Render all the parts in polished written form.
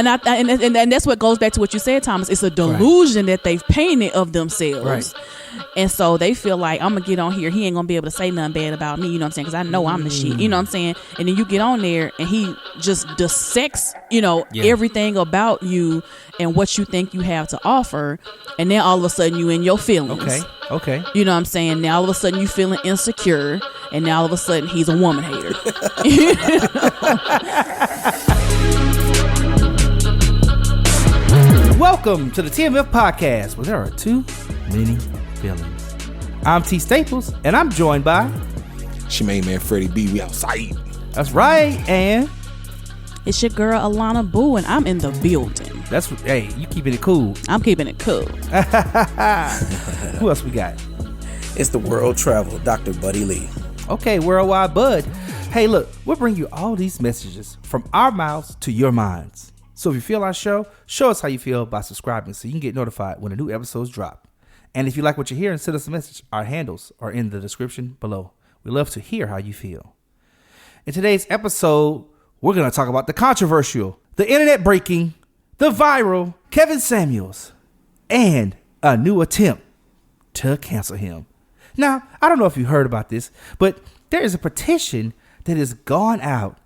And that's what goes back to what you said, Thomas. It's a delusion that they've painted of themselves. Right. And so they feel like, I'm going to get on here. He ain't going to be able to say nothing bad about me. You know what I'm saying? Because I know I'm the shit. You know what I'm saying? And then you get on there and he just dissects, everything about you and what you think you have to offer. And then all of a sudden you in your feelings. Okay. You know what I'm saying? Now all of a sudden you feeling insecure. And now all of a sudden he's a woman hater. Welcome to the TMF podcast, where there are too many feelings. I'm T Staples, and I'm joined by Shemaine Man Freddie B. We outside. That's right, and it's your girl Alana Boo, and I'm in the building. Hey, you keeping it cool. I'm keeping it cool. Who else we got? It's the world travel, Dr. Buddy Lee. Okay, Worldwide Bud. Hey, look, we'll bring you all these messages from our mouths to your minds. So if you feel our show, show us how you feel by subscribing so you can get notified when the new episodes drop. And if you like what you hear, send us a message. Our handles are in the description below. We love to hear how you feel. In today's episode, we're going to talk about the controversial, the internet breaking, the viral Kevin Samuels, and a new attempt to cancel him. Now, I don't know if you heard about this, but there is a petition that has gone out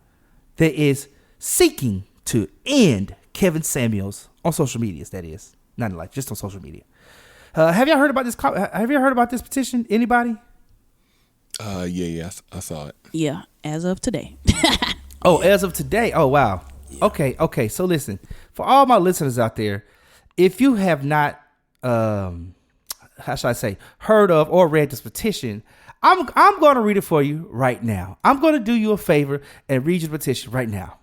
that is seeking to end Kevin Samuels on social media. That is, not in life, just on social media. Have y'all heard about this? Have you heard about this petition? Anybody? Yeah, I saw it. Yeah, as of today. Oh, as of today. Oh, wow. Yeah. Okay. So listen, for all my listeners out there, if you have not, how should I say, heard of or read this petition, I'm going to read it for you right now. I'm going to do you a favor and read your petition right now.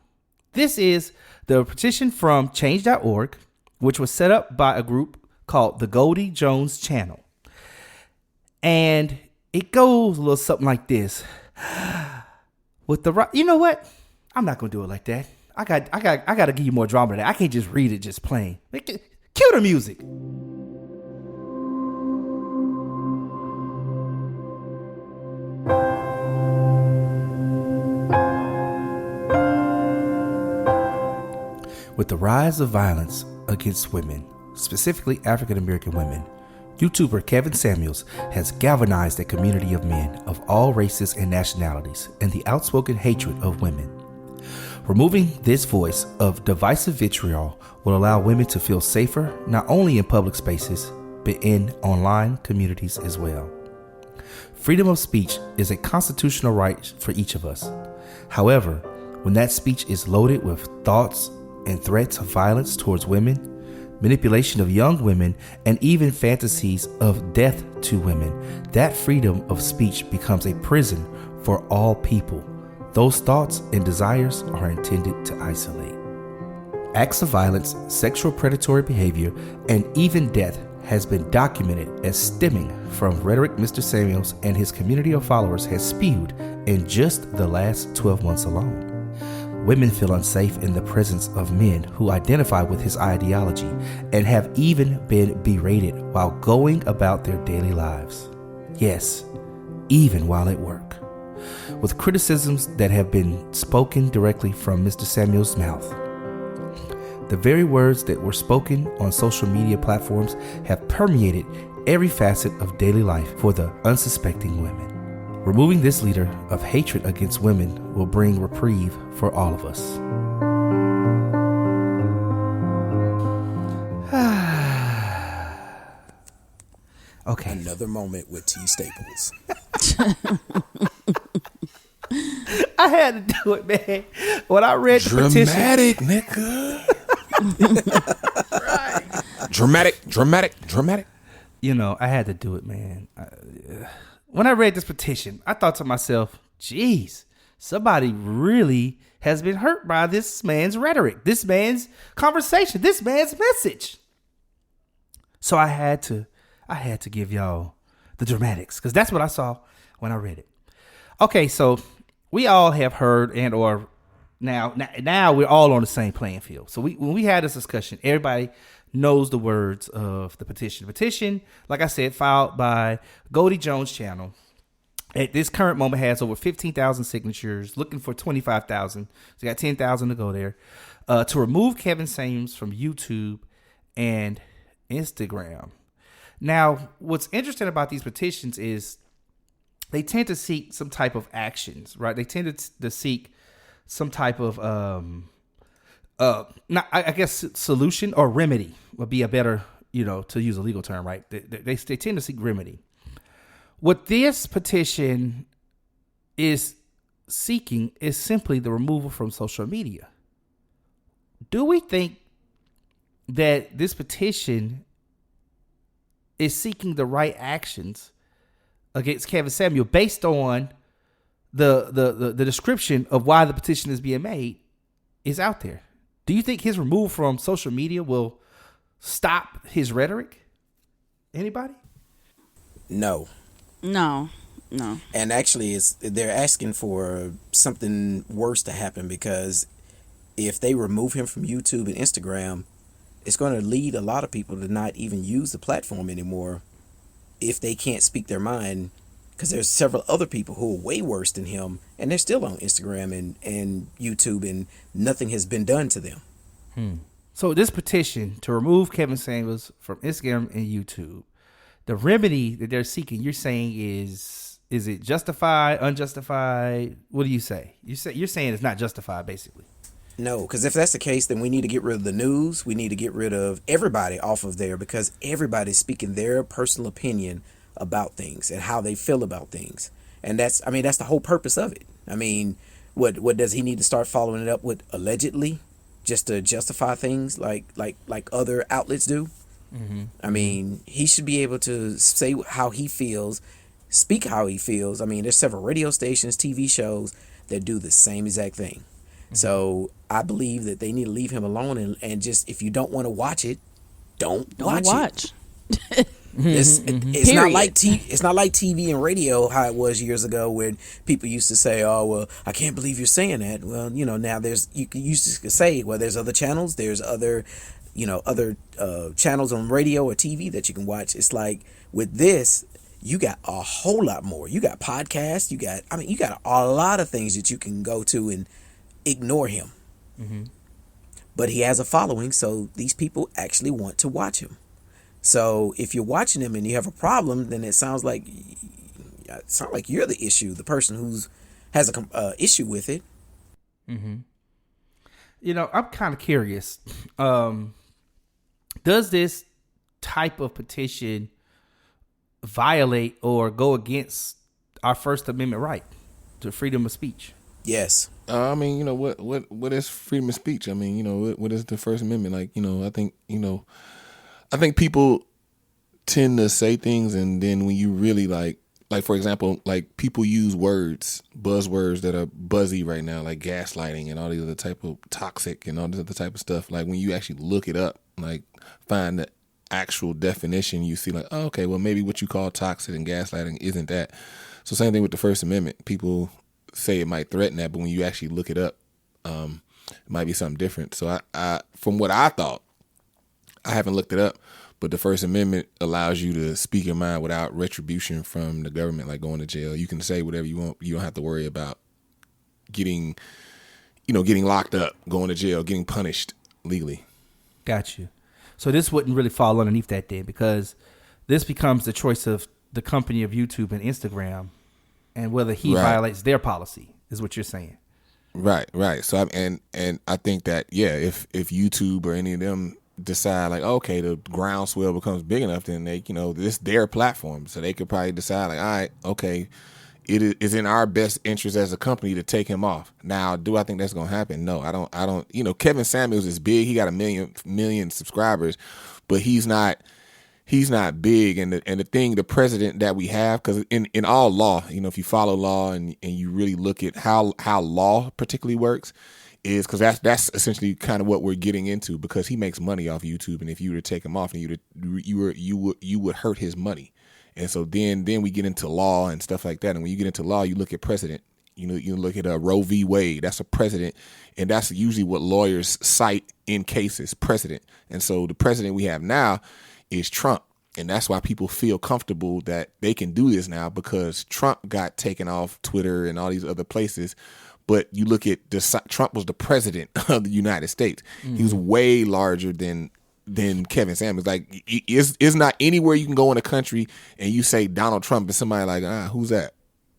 This is the petition from change.org, which was set up by a group called the Goldie Jones Channel. And it goes a little something like this. You know what? I'm not going to do it like that. I got to give you more drama than that. I can't just read it just plain. Cue the music. With the rise of violence against women, specifically African American women, YouTuber Kevin Samuels has galvanized a community of men of all races and nationalities in the outspoken hatred of women. Removing this voice of divisive vitriol will allow women to feel safer not only in public spaces, but in online communities as well. Freedom of speech is a constitutional right for each of us. However, when that speech is loaded with thoughts and threats of violence towards women, manipulation of young women, and even fantasies of death to women, that freedom of speech becomes a prison for all people. Those thoughts and desires are intended to isolate. Acts of violence, sexual predatory behavior, and even death has been documented as stemming from rhetoric Mr. Samuels and his community of followers has spewed in just the last 12 months alone. Women feel unsafe in the presence of men who identify with his ideology and have even been berated while going about their daily lives. Yes, even while at work. With criticisms that have been spoken directly from Mr. Samuel's mouth. The very words that were spoken on social media platforms have permeated every facet of daily life for the unsuspecting women. Removing this leader of hatred against women will bring reprieve for all of us. Okay. Another moment with T Staples. I had to do it, man. When I read the petition. Dramatic, nigga. Right. Dramatic. You know, I had to do it, man. When I read this petition, I thought to myself, geez, somebody really has been hurt by this man's rhetoric, this man's conversation, this man's message. So I had to give y'all the dramatics, because that's what I saw when I read it. Okay, so we all have heard and or now we're all on the same playing field. So when we had this discussion, everybody knows the words of the petition. The petition, like I said, filed by Goldie Jones Channel. At this current moment has over 15,000 signatures, looking for 25,000. So got 10,000 to go there. to remove Kevin Samuels from YouTube and Instagram. Now, what's interesting about these petitions is they tend to seek some type of actions, right? They tend to seek some type of, I guess, solution or remedy would be a better, to use a legal term, right? They tend to seek remedy. What this petition is seeking is simply the removal from social media. Do we think that this petition is seeking the right actions against Kevin Samuel based on the description of why the petition is being made is out there? Do you think his removal from social media will stop his rhetoric? Anybody? No. And actually, they're asking for something worse to happen, because if they remove him from YouTube and Instagram, it's going to lead a lot of people to not even use the platform anymore if they can't speak their mind, because there's several other people who are way worse than him, and they're still on Instagram and YouTube, and nothing has been done to them. So this petition to remove Kevin Samuels from Instagram and YouTube, the remedy that they're seeking, you're saying is it justified, unjustified? What do you say? You're saying it's not justified, basically. No, because if that's the case, then we need to get rid of the news. We need to get rid of everybody off of there, because everybody's speaking their personal opinion about things and how they feel about things. And that's the whole purpose of it. I mean, what does he need to start following it up with allegedly, just to justify things like other outlets do? Mm-hmm. I mean, he should be able to say how he feels, speak how he feels. I mean, there's several radio stations, TV shows that do the same exact thing. Mm-hmm. So I believe that they need to leave him alone, and just, if you don't want to watch it, don't watch it. It's not like it's not like TV and radio how it was years ago, when people used to say, "Oh, well, I can't believe you're saying that." Well, now you used to say, "Well, there's other channels, there's other channels on radio or TV that you can watch." It's like with this, you got a whole lot more. You got podcasts. You got a lot of things that you can go to and ignore him. Mm-hmm. But he has a following, so these people actually want to watch him. So if you're watching him and you have a problem, then it sounds like you're the issue, the person who's has a issue with it. Mm-hmm. I'm kind of curious. Does this type of petition violate or go against our First Amendment right to freedom of speech? Yes. I mean, what is freedom of speech? I mean, what is the First Amendment? I think people tend to say things, and then when you really like for example, like people use buzzwords that are buzzy right now, like gaslighting and all these other type of toxic and all this other type of stuff. Like when you actually look it up, like find the actual definition, you see like, oh, okay, well maybe what you call toxic and gaslighting isn't that. So same thing with the First Amendment. People say it might threaten that, but when you actually look it up, it might be something different. So I from what I thought, I haven't looked it up, but the First Amendment allows you to speak your mind without retribution from the government, like going to jail. You can say whatever you want. You don't have to worry about getting locked up, going to jail, getting punished legally. Got you. So this wouldn't really fall underneath that then, because this becomes the choice of the company of YouTube and Instagram, and whether he violates their policy is what you're saying. Right. So and I think that if YouTube or any of them decide like, okay, the groundswell becomes big enough, then they, this their platform, so they could probably decide like, all right, okay, it is in our best interest as a company to take him off. Now, do I think that's gonna happen? No, I don't. Kevin Samuels is big. He got a million subscribers, but he's not big. And the president that we have, because in all law, if you follow law and you really look at how law particularly works, is because that's essentially kind of what we're getting into, because he makes money off YouTube, and if you were to take him off, and you would hurt his money. And so then we get into law and stuff like that. And when you get into law, you look at precedent. You look at Roe v. Wade. That's a precedent, and that's usually what lawyers cite in cases, precedent. And so the president we have now is Trump, and that's why people feel comfortable that they can do this now, because Trump got taken off Twitter and all these other places. But you look at Trump was the president of the United States. He was way larger than Kevin Samuels. Like, it's not anywhere you can go in a country and you say Donald Trump and somebody like, who's that?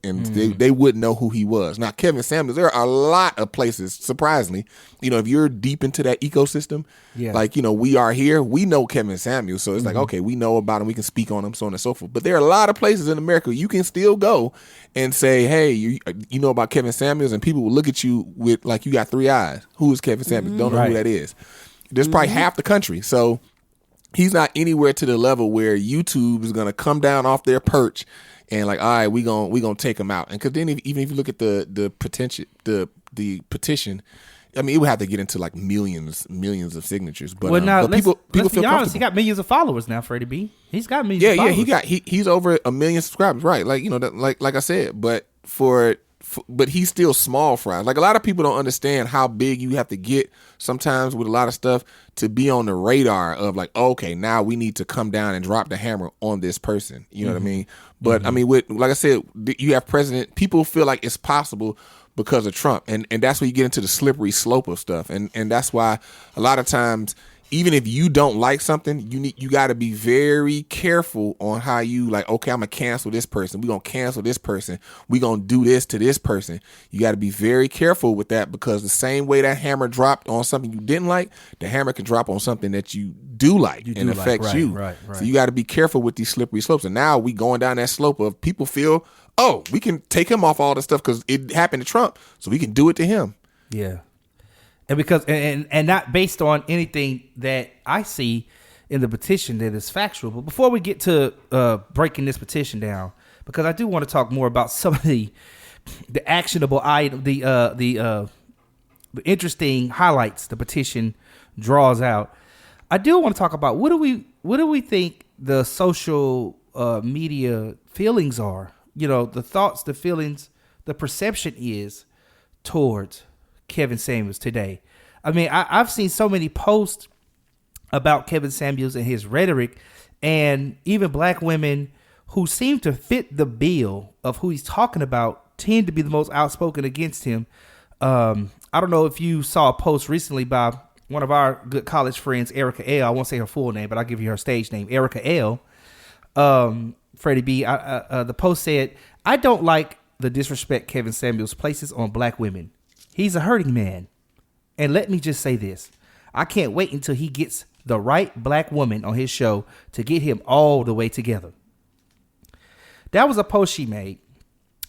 And they wouldn't know who he was. Now, Kevin Samuels, there are a lot of places, surprisingly, if you're deep into that ecosystem, like, we are here, we know Kevin Samuels. So it's like, okay, we know about him, we can speak on him, so on and so forth. But there are a lot of places in America you can still go and say, hey, you know about Kevin Samuels, and people will look at you with like you got three eyes. Who is Kevin Samuels? Don't know who that is. There's probably half the country. So he's not anywhere to the level where YouTube is going to come down off their perch and like, all right, we gonna take him out. And because then even if you look at the petition, I mean, it would have to get into like millions of signatures. But now, but people let's feel be honest, comfortable. he got millions of followers now, Freddie B. He's got millions. Of followers. He's over 1 million subscribers, right? Like like I said, but but he's still small fry. Like, a lot of people don't understand how big you have to get sometimes with a lot of stuff to be on the radar of like, okay, now we need to come down and drop the hammer on this person. You know what I mean? But I mean, with, like I said, you have people feel like it's possible because of Trump. And that's where you get into the slippery slope of stuff. And that's why a lot of times, even if you don't like something, you got to be very careful on how you like, okay, I'm going to cancel this person. We're going to cancel this person. We're going to do this to this person. You got to be very careful with that, because the same way that hammer dropped on something you didn't like, the hammer can drop on something that you do like and affects you. Right. So you got to be careful with these slippery slopes. And now we going down that slope of people feel, oh, we can take him off all the stuff because it happened to Trump, so we can do it to him. Yeah. And because and not based on anything that I see in the petition that is factual. But before we get to breaking this petition down, because I do want to talk more about some of the actionable item, the interesting highlights the petition draws out. I do want to talk about what do we think the social media feelings are. The thoughts, the feelings, the perception is towards Kevin Samuels today. I mean, I've seen so many posts about Kevin Samuels and his rhetoric, and even black women who seem to fit the bill of who he's talking about tend to be the most outspoken against him. I don't know if you saw a post recently by one of our good college friends, Erica L. I won't say her full name, but I'll give you her stage name, Erica L. Freddie B. The post said, "I don't like the disrespect Kevin Samuels places on black women. He's a hurting man. And let me just say this. I can't wait until he gets the right black woman on his show to get him all the way together." That was a post she made.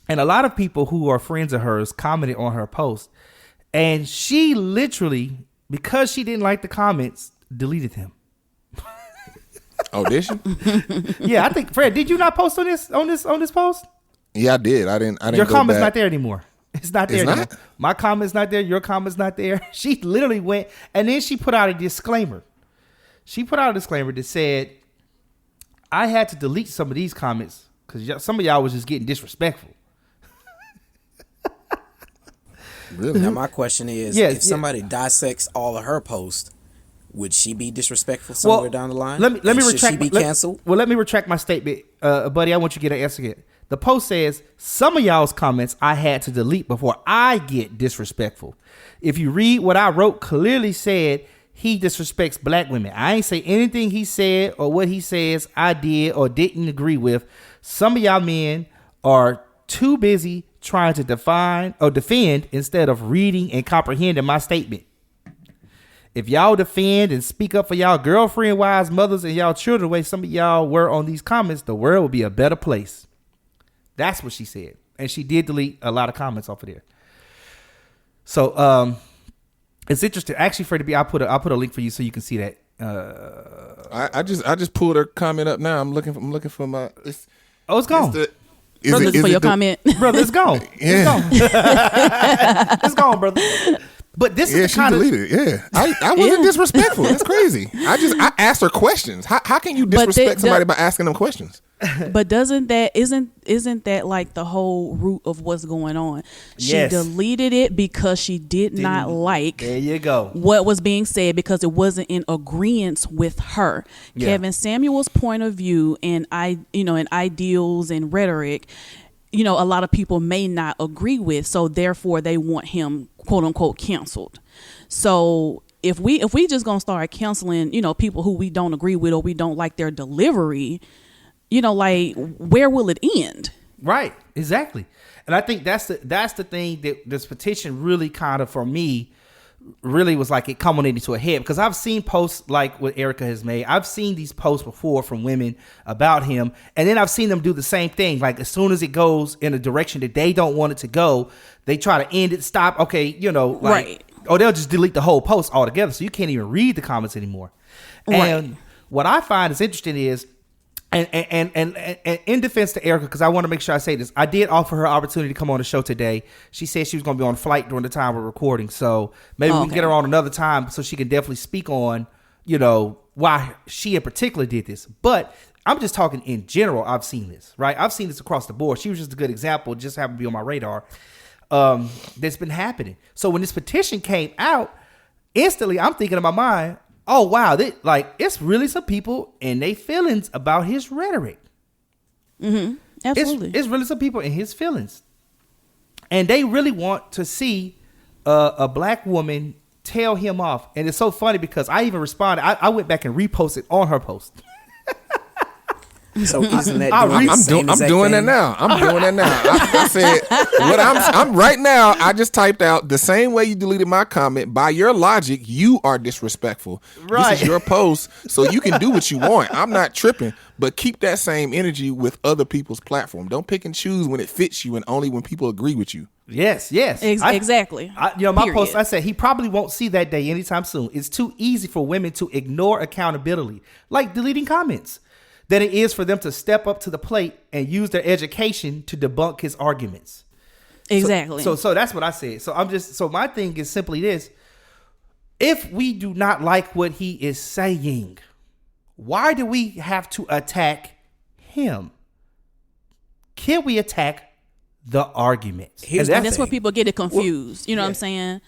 And a lot of people who are friends of hers commented on her post. And she literally, because she didn't like the comments, deleted him. Oh, did she? Yeah, I think, Fred, did you not post on this post? Yeah, I did. I didn't. Your go comment's back. not there anymore. It's not there anymore. My comment's not there. Your comment's not there. She literally went, and then she put out a disclaimer. She put out a disclaimer that said, "I had to delete some of these comments because some of y'all was just getting disrespectful." Really? Now my question is, if somebody dissects all of her posts, would she be disrespectful somewhere down the line? Let me retract. Should she be canceled? Let me retract my statement, buddy. I want you to get an answer yet. The post says, "Some of y'all's comments I had to delete before I get disrespectful. If you read what I wrote, clearly said he disrespects black women. I ain't say anything he said or what he says I did or didn't agree with. Some of y'all men are too busy trying to defend instead of reading and comprehending my statement. If y'all defend and speak up for y'all girlfriend, wives, mothers, and y'all children the way some of y'all were on these comments, the world will be a better place." That's what she said. And she did delete a lot of comments off of there. So it's interesting. Actually, Freddie B, I'll put a link for you so you can see that. I just pulled her comment up now. I'm looking for my. It's gone. Brother, for your comment. Brother, it's gone. Yeah. It's gone. It's gone, brother. But this is the kind deleted it. Yeah, I wasn't disrespectful. That's crazy. I asked her questions. How can you disrespect somebody by asking them questions? But isn't that like the whole root of what's going on? She deleted it because she didn't not like there you go what was being said, because it wasn't in agreement with her. Kevin Samuel's point of view and and ideals and rhetoric a lot of people may not agree with, so therefore they want him quote unquote canceled. So if we just gonna start canceling, people who we don't agree with or we don't like their delivery, like where will it end? Right, exactly. And I think that's the thing that this petition really kind of, for me, really was like it culminated to a head, because I've seen posts like what Erica has made. I've seen these posts before from women about him, and then I've seen them do the same thing. Like as soon as it goes in a direction that they don't want it to go, they try to end it, stop. Okay, Right. Or they'll just delete the whole post altogether, so you can't even read the comments anymore. Right. And what I find is interesting is, and in defense to Erica, because I want to make sure I say this, I did offer her opportunity to come on the show today. She said she was going to be on a flight during the time we're recording, so maybe we can get her on another time so she can definitely speak on, why she in particular did this. But I'm just talking in general. I've seen this, right? I've seen this across the board. She was just a good example. Just happened to be on my radar. That's been happening. So when this petition came out, instantly I'm thinking in my mind, oh wow, it's really some people and they feelings about his rhetoric. Mm-hmm. Absolutely, it's really some people in his feelings, and they really want to see a black woman tell him off. And it's so funny because I even responded. I went back and reposted on her post. So isn't that I'm doing that now. I'm doing that now. I said what I'm right now. I just typed out the same way you deleted my comment. By your logic, you are disrespectful. Right. This is your post, so you can do what you want. I'm not tripping, but keep that same energy with other people's platform. Don't pick and choose when it fits you, and only when people agree with you. Yes. Exactly. My post, I said he probably won't see that day anytime soon. It's too easy for women to ignore accountability, like deleting comments, than it is for them to step up to the plate and use their education to debunk his arguments. Exactly. So that's what I said. So my thing is simply this: if we do not like what he is saying, why do we have to attack him? Can we attack the arguments? And that's where people get it confused. You know what I'm saying?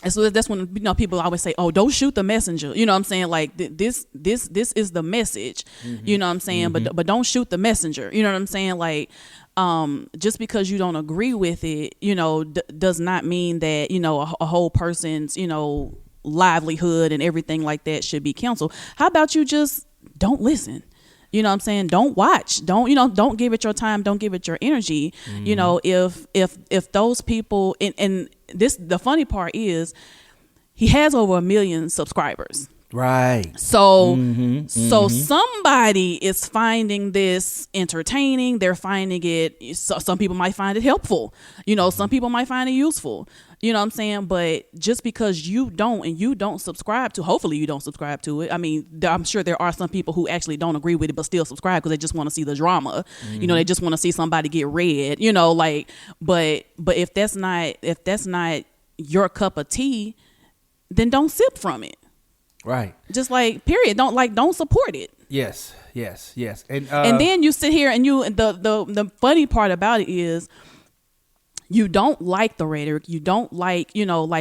And so that's when people always say, "Oh, don't shoot the messenger." You know what I'm saying? Like this is the message. Mm-hmm. You know what I'm saying? Mm-hmm. But don't shoot the messenger. You know what I'm saying? Like just because you don't agree with it, does not mean that a whole person's livelihood and everything like that should be canceled. How about you just don't listen? You know what I'm saying? Don't watch. Don't give it your time. Don't give it your energy. Mm-hmm. If those people and this, the funny part is he has over 1 million subscribers. Right. So somebody is finding this entertaining. They're finding it. Some people might find it helpful. Some people might find it useful. You know what I'm saying? But just because you don't subscribe to, hopefully you don't subscribe to it. I mean, I'm sure there are some people who actually don't agree with it, but still subscribe because they just want to see the drama. Mm-hmm. They just want to see somebody get red, but if that's not your cup of tea, then don't sip from it. Right. Just period. Don't support it. Yes. And then you sit here and the funny part about it is, you don't like the rhetoric, you don't like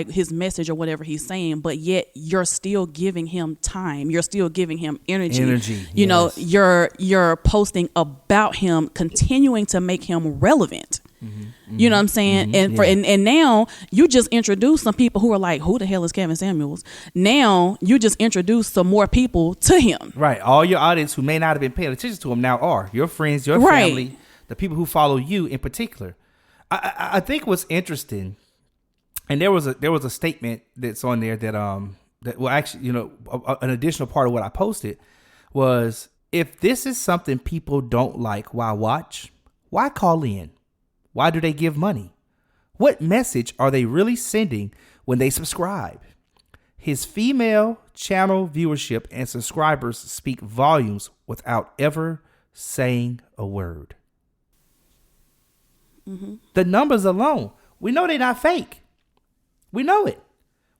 his message or whatever he's saying, but yet you're still giving him time, you're still giving him energy. You're posting about him, continuing to make him relevant. Mm-hmm. You know what I'm saying? Mm-hmm. And now you just introduce some people who are like, who the hell is Kevin Samuels? Now you just introduce some more people to him. Right. All your audience who may not have been paying attention to him now are your friends, your family, the people who follow you in particular. I think what's interesting, and there was a statement that's on there that actually, an additional part of what I posted was, if this is something people don't like, why watch? Why call in? Why do they give money? What message are they really sending when they subscribe? His female channel viewership and subscribers speak volumes without ever saying a word. Mm-hmm. The numbers alone, we know they're not fake. We know it.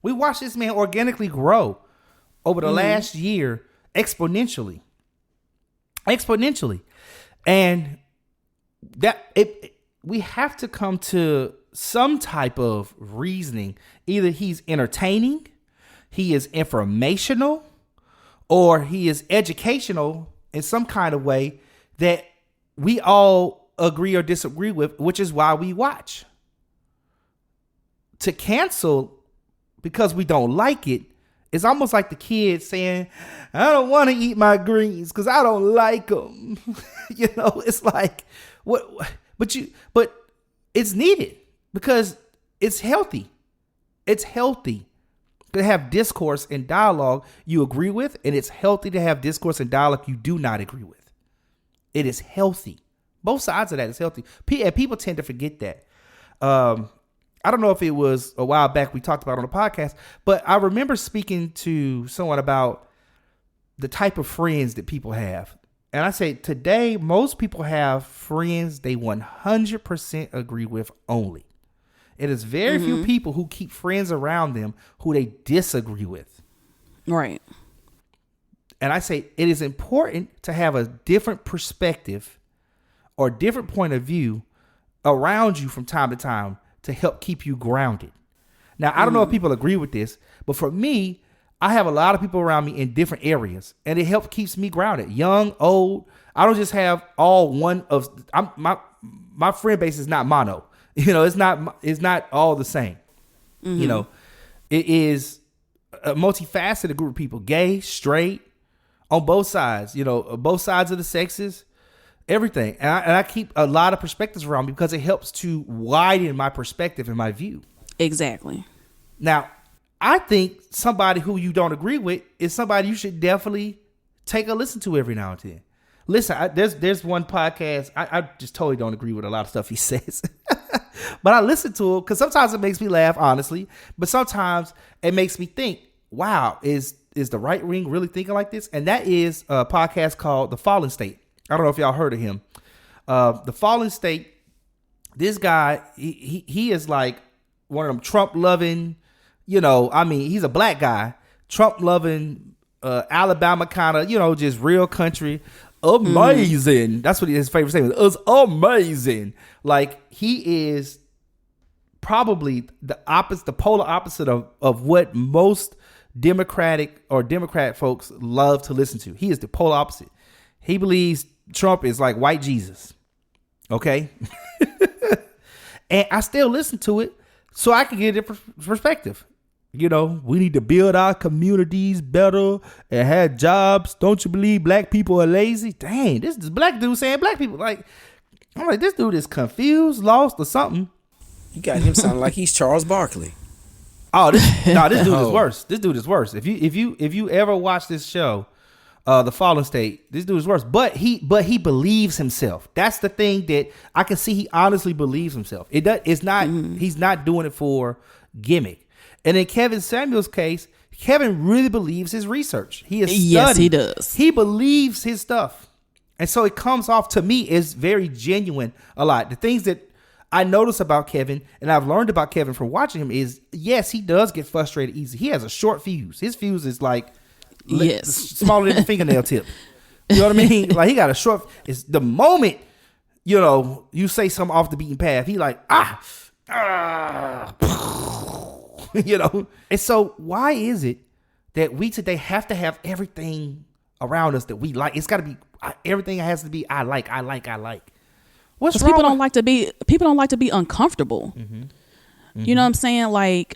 We watched this man organically grow over the last year exponentially. And we have to come to some type of reasoning. Either he's entertaining, he is informational, or he is educational in some kind of way that we all agree or disagree with, which is why we watch. To cancel because we don't like it is almost like the kid saying, I don't want to eat my greens because I don't like them. It's like, what? But it's needed because it's healthy. It's healthy to have discourse and dialogue you agree with, and it's healthy to have discourse and dialogue you do not agree with. It is healthy. Both sides of that is healthy. And people tend to forget that. I don't know if it was a while back we talked about on the podcast, but I remember speaking to someone about the type of friends that people have. And I say today, most people have friends they 100% agree with only. It is very few people who keep friends around them who they disagree with. Right. And I say it is important to have a different perspective or different point of view around you from time to time to help keep you grounded. Now, I don't know if people agree with this, but for me, I have a lot of people around me in different areas, and it helps keeps me grounded. Young, old. I don't just have all one of my friend base is not mono. It's not all the same. It is a multifaceted group of people, gay, straight, on both sides, both sides of the sexes. Everything. And I keep a lot of perspectives around me because it helps to widen my perspective and my view. Exactly. Now, I think somebody who you don't agree with is somebody you should definitely take a listen to every now and then. Listen, there's one podcast. I just totally don't agree with a lot of stuff he says. But I listen to it because sometimes it makes me laugh, honestly. But sometimes it makes me think, wow, is the right wing really thinking like this? And that is a podcast called The Fallen State. I don't know if y'all heard of him. The Fallen State, this guy, he is like one of them Trump loving, he's a black guy, Trump loving, Alabama kind of, just real country. Amazing. That's what his favorite statement is. It's amazing. Like he is probably the polar opposite of what most Democrat folks love to listen to. He is the polar opposite. He believes Trump is like white Jesus. Okay. And I still listen to it so I can get a different perspective. We need to build our communities better and have jobs. Don't you believe black people are lazy? Dang, this black dude saying black people. I'm like, this dude is confused, lost, or something. You got him sounding like he's Charles Barkley. Oh, this dude is worse. This dude is worse. If you ever watch this show, The Fallen State, this dude is worse. But he believes himself. That's the thing that I can see. He honestly believes himself. He's not doing it for gimmick. And in Kevin Samuel's case, Kevin really believes his research. He is studying. Yes, he does. He believes his stuff. And so it comes off to me as very genuine a lot. The things that I notice about Kevin and I've learned about Kevin from watching him is, yes, he does get frustrated easy. He has a short fuse. His fuse is like smaller than a fingernail tip. You know what I mean? Like he got a short, it's the moment, you say something off the beaten path, he like, And so why is it that we today have to have everything around us that we like? It's got to be, everything has to be I like. What's wrong? People don't like to be uncomfortable. You know what I'm saying? Like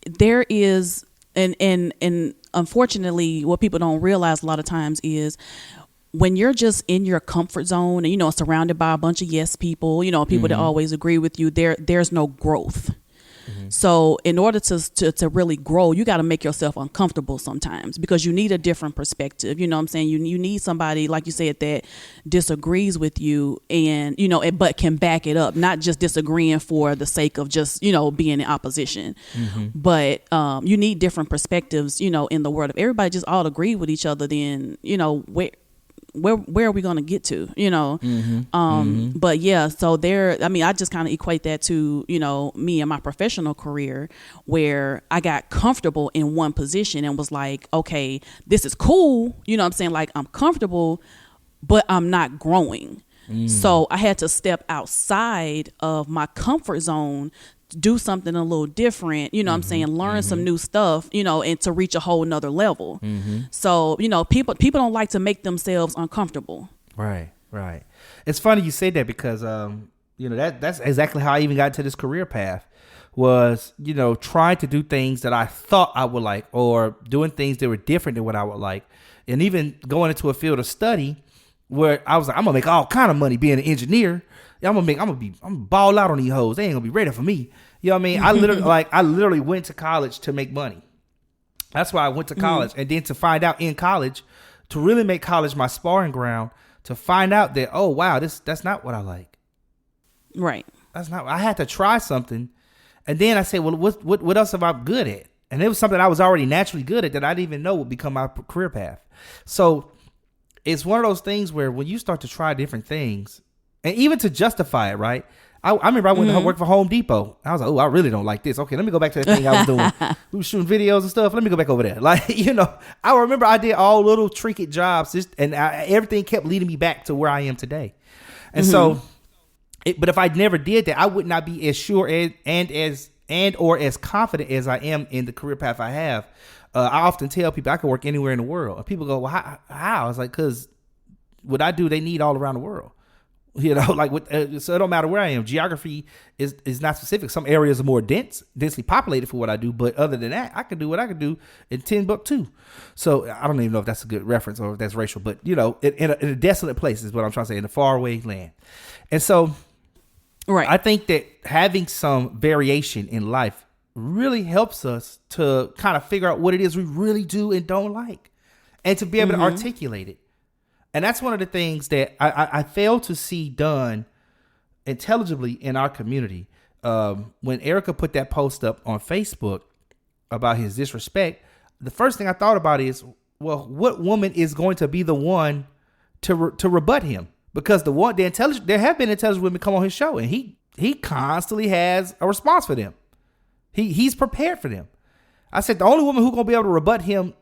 there is and unfortunately what people don't realize a lot of times is when you're just in your comfort zone and surrounded by a bunch of yes people, people that always agree with you, there's no growth. So in order to really grow, you got to make yourself uncomfortable sometimes because you need a different perspective. You know what I'm saying? You need somebody, like you said, that disagrees with you and, but can back it up, not just disagreeing for the sake of just, being in opposition. But you need different perspectives, in the world. If everybody just all agree with each other, then, where are we going to get to, but yeah, so I just kind of equate that to, me and my professional career where I got comfortable in one position and was like, okay, this is cool. You know what I'm saying? Like I'm comfortable, but I'm not growing. So I had to step outside of my comfort zone, do something a little different, what I'm saying, learn some new stuff, and to reach a whole nother level. So, people don't like to make themselves uncomfortable. Right. Right. It's funny you say that because that's exactly how I even got to this career path. Was trying to do things that I thought I would like, or doing things that were different than what I would like, and even going into a field of study where I was like, I'm gonna make all kind of money being an engineer. I'm gonna ball out on these hoes. They ain't gonna be ready for me. You know what I mean? I literally went to college to make money. That's why I went to college, and then to find out in college, to really make college my sparring ground, to find out that that's not what I like. Right. That's not. I had to try something. And then I said, well, what else am I good at? And it was something I was already naturally good at that I didn't even know would become my career path. So it's one of those things where when you start to try different things, and even to justify it, right? I remember I went to work for Home Depot. I was like, I really don't like this. Okay, let me go back to that thing I was doing. We were shooting videos and stuff. Let me go back over there. I remember I did all little trinket jobs, and everything kept leading me back to where I am today. And so... but if I never did that, I would not be as sure or as confident as I am in the career path I have. I often tell people I can work anywhere in the world. And people go, well, how? I was like, because what I do, they need all around the world. So it don't matter where I am. Geography is not specific. Some areas are more densely populated for what I do. But other than that, I can do what I can do in Timbuktu. So I don't even know if that's a good reference or if that's racial. But, in a desolate place is what I'm trying to say, in a faraway land. And so... Right. I think that having some variation in life really helps us to kind of figure out what it is we really do and don't like, and to be able to articulate it. And that's one of the things that I fail to see done intelligibly in our community. When Erica put that post up on Facebook about his disrespect, the first thing I thought about is, well, what woman is going to be the one to rebut him? Because there have been intelligent women come on his show, and he constantly has a response for them. He's prepared for them. I said the only woman who's gonna be able to rebut him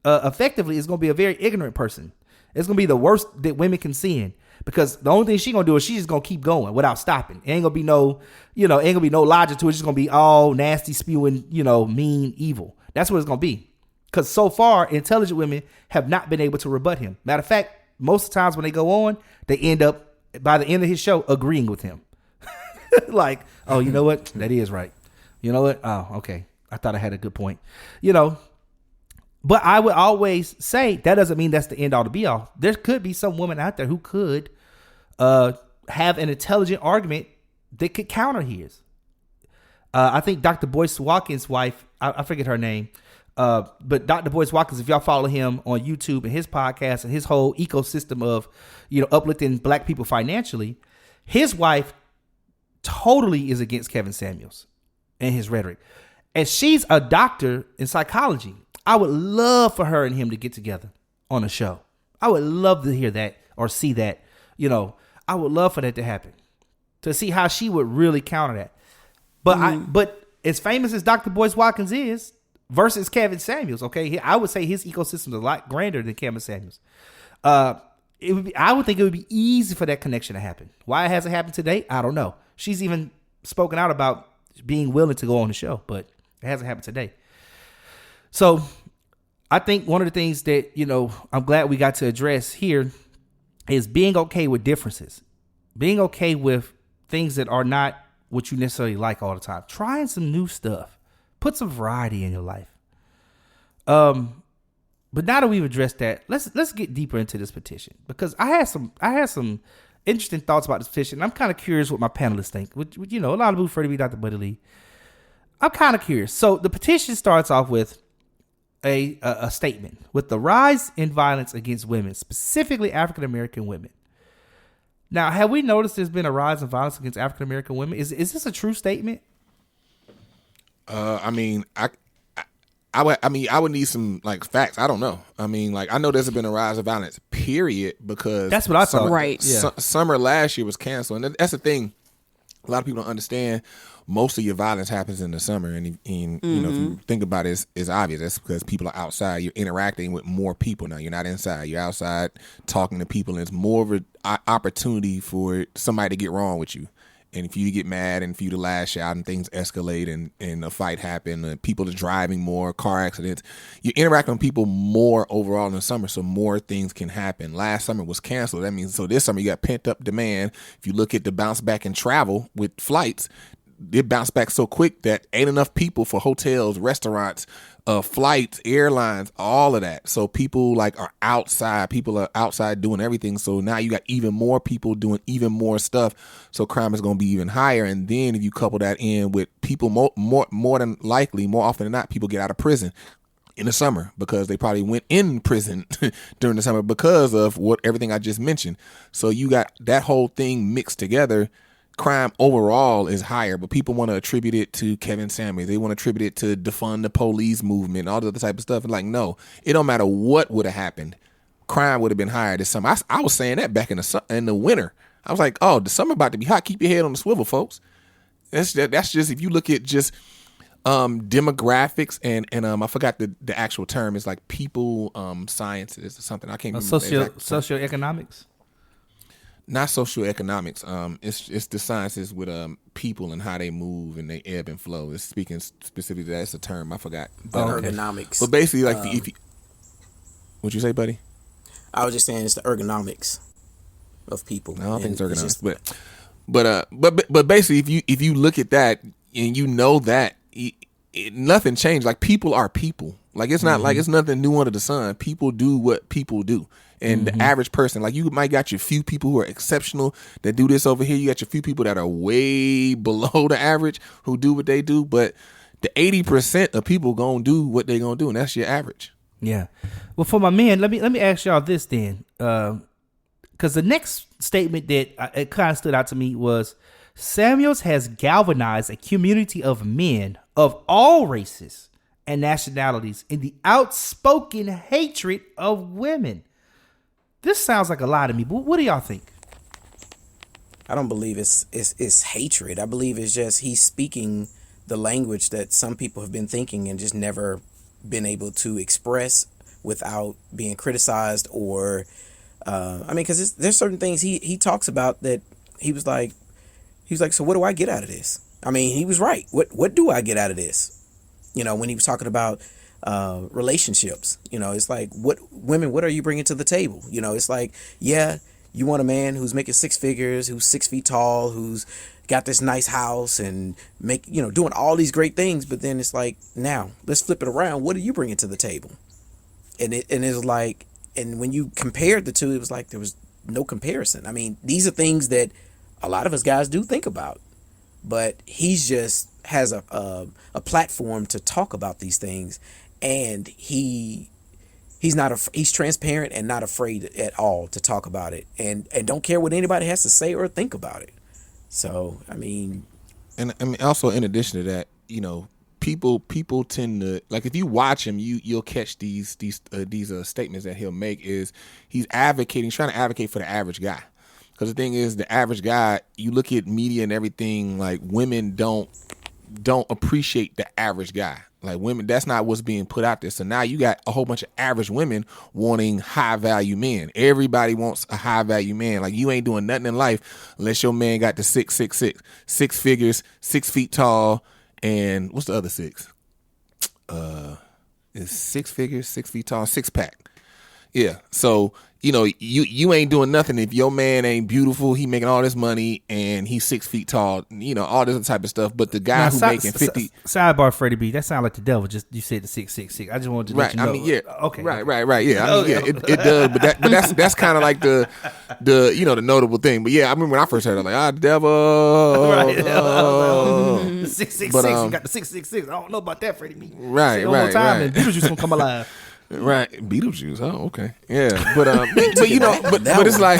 effectively is gonna be a very ignorant person. It's gonna be the worst that women can sin, because the only thing she's gonna do is she's just gonna keep going without stopping. It ain't gonna be no logic to it. It's just gonna be all nasty, spewing, mean, evil. That's what it's gonna be. Because so far, intelligent women have not been able to rebut him. Matter of fact, most of the times when they go on, they end up, by the end of his show, agreeing with him. Like, oh, you know what? That is right. You know what? Oh, okay. I thought I had a good point. But I would always say that doesn't mean that's the end all to be all. There could be some woman out there who could have an intelligent argument that could counter his. I think Dr. Boyce Watkins' wife, I forget her name, but Dr. Boyce Watkins, if y'all follow him on YouTube and his podcast and his whole ecosystem of, uplifting black people financially, his wife totally is against Kevin Samuels and his rhetoric. And she's a doctor in psychology. I would love for her and him to get together on a show. I would love to hear that or see that. I would love for that to happen, to see how she would really counter that. But as famous as Dr. Boyce Watkins is, versus Kevin Samuels, okay, I would say his ecosystem is a lot grander than Kevin Samuels. I would think it would be easy for that connection to happen. Why it hasn't happened today, I don't know. She's even spoken out about being willing to go on the show, but it hasn't happened today. So I think one of the things that, I'm glad we got to address here is being okay with differences, being okay with things that are not what you necessarily like all the time, trying some new stuff. Put some variety in your life. But now that we've addressed that, let's get deeper into this petition, because I had some interesting thoughts about this petition. I'm kind of curious what my panelists think. A lot of people refer to me Dr. Buddy Lee. I'm kind of curious. So the petition starts off with a statement: with the rise in violence against women, specifically African American women. Now, have we noticed there's been a rise in violence against African American women? Is this a true statement? I would need some facts. I don't know. I know there's been a rise of violence, period, because that's what I thought. Right. Summer last year was canceled, and that's the thing. A lot of people don't understand. Most of your violence happens in the summer, and if you think about it, it's obvious. That's because people are outside. You're interacting with more people now. You're not inside. You're outside talking to people, and it's more of an opportunity for somebody to get wrong with you. and for you to get mad and for you to lash out and things escalate and a fight happen, and people are driving more, car accidents, you're interacting with people more overall in the summer, so more things can happen. Last summer was canceled. That means so this summer you got pent up demand. If you look at the bounce back in travel with flights, it bounced back so quick that ain't enough people for hotels, restaurants, flights, airlines, all of that. So people like are outside. People are outside doing everything. So now you got even more people doing even more stuff. So crime is going to be even higher. And then if you couple that in with people more than likely, more often than not, people get out of prison in the summer because they probably went in prison during the summer because of everything I just mentioned. So you got that whole thing mixed together. Crime overall is higher, but people want to attribute it to Kevin Samuels. They want to attribute it to defund the police movement, all the other type of stuff. And like, no, it don't matter what would have happened. Crime would have been higher this summer. I was saying that back in the winter. I was like, oh, the summer about to be hot. Keep your head on the swivel, folks. That's just if you look at just demographics and I forgot the actual term. It's like people sciences or something. I can't remember. Socioeconomics. Not socioeconomics. It's the sciences with people and how they move and they ebb and flow. It's speaking specifically to that. It's a term I forgot. Ergonomics. But basically, like, if you, what'd you say, buddy? I was just saying it's the ergonomics of people. I don't think it's ergonomics, but basically, if you look at that and you know that nothing changed. Like, people are people. Like, it's not like it's nothing new under the sun. People do what people do. And the average person, like, you might got your few people who are exceptional that do this over here. You got your few people that are way below the average who do what they do. But the 80% of people gonna do what they gonna do, and that's your average. Yeah. Well, for my man, let me ask y'all this then, because the next statement that it kind of stood out to me was Samuels has galvanized a community of men of all races and nationalities in the outspoken hatred of women. This sounds like a lie to me, but what do y'all think? I don't believe it's hatred. I believe it's just he's speaking the language that some people have been thinking and just never been able to express without being criticized or, because there's certain things he talks about that he was like, so what do I get out of this? I mean, he was right. What do I get out of this? You know, when he was talking about relationships, it's like, what are you bringing to the table? It's like, yeah, you want a man who's making six figures, who's 6 feet tall, who's got this nice house and doing all these great things. But then it's like, now let's flip it around. What are you bringing to the table? And it's like, and when you compared the two, it was like there was no comparison. I mean, these are things that a lot of us guys do think about, but he's just has a platform to talk about these things. And he's transparent and not afraid at all to talk about it, and don't care what anybody has to say or think about it. So I mean, also in addition to that, people tend to, like, if you watch him, you'll catch these statements that he'll make. Is he's trying to advocate for the average guy, because the thing is, the average guy, you look at media and everything, like, women don't appreciate the average guy. Like, women, that's not what's being put out there. So now you got a whole bunch of average women wanting high value men. Everybody wants a high value man. Like, you ain't doing nothing in life unless your man got the 6'6", 6 figures, 6 feet tall, and what's the other 6? It's 6 figures, 6 feet tall, 6-pack. Yeah. So, you ain't doing nothing if your man ain't beautiful. He making all this money and he's 6 feet tall. All this type of stuff. But the guy who making 50. Sidebar, Freddie B. That sound like the devil. Just you said the 666. I just wanted to let you know. I mean, yeah. Okay. Right. Yeah. It does. But that's kind of like the the notable thing. But yeah, I remember when I first heard it, I'm like, the devil. Right. The 666. You got the 666. I don't know about that, Freddie B. Right. And Beetlejuice gonna come alive. Right, Beetlejuice. Oh, okay, yeah, but it's like,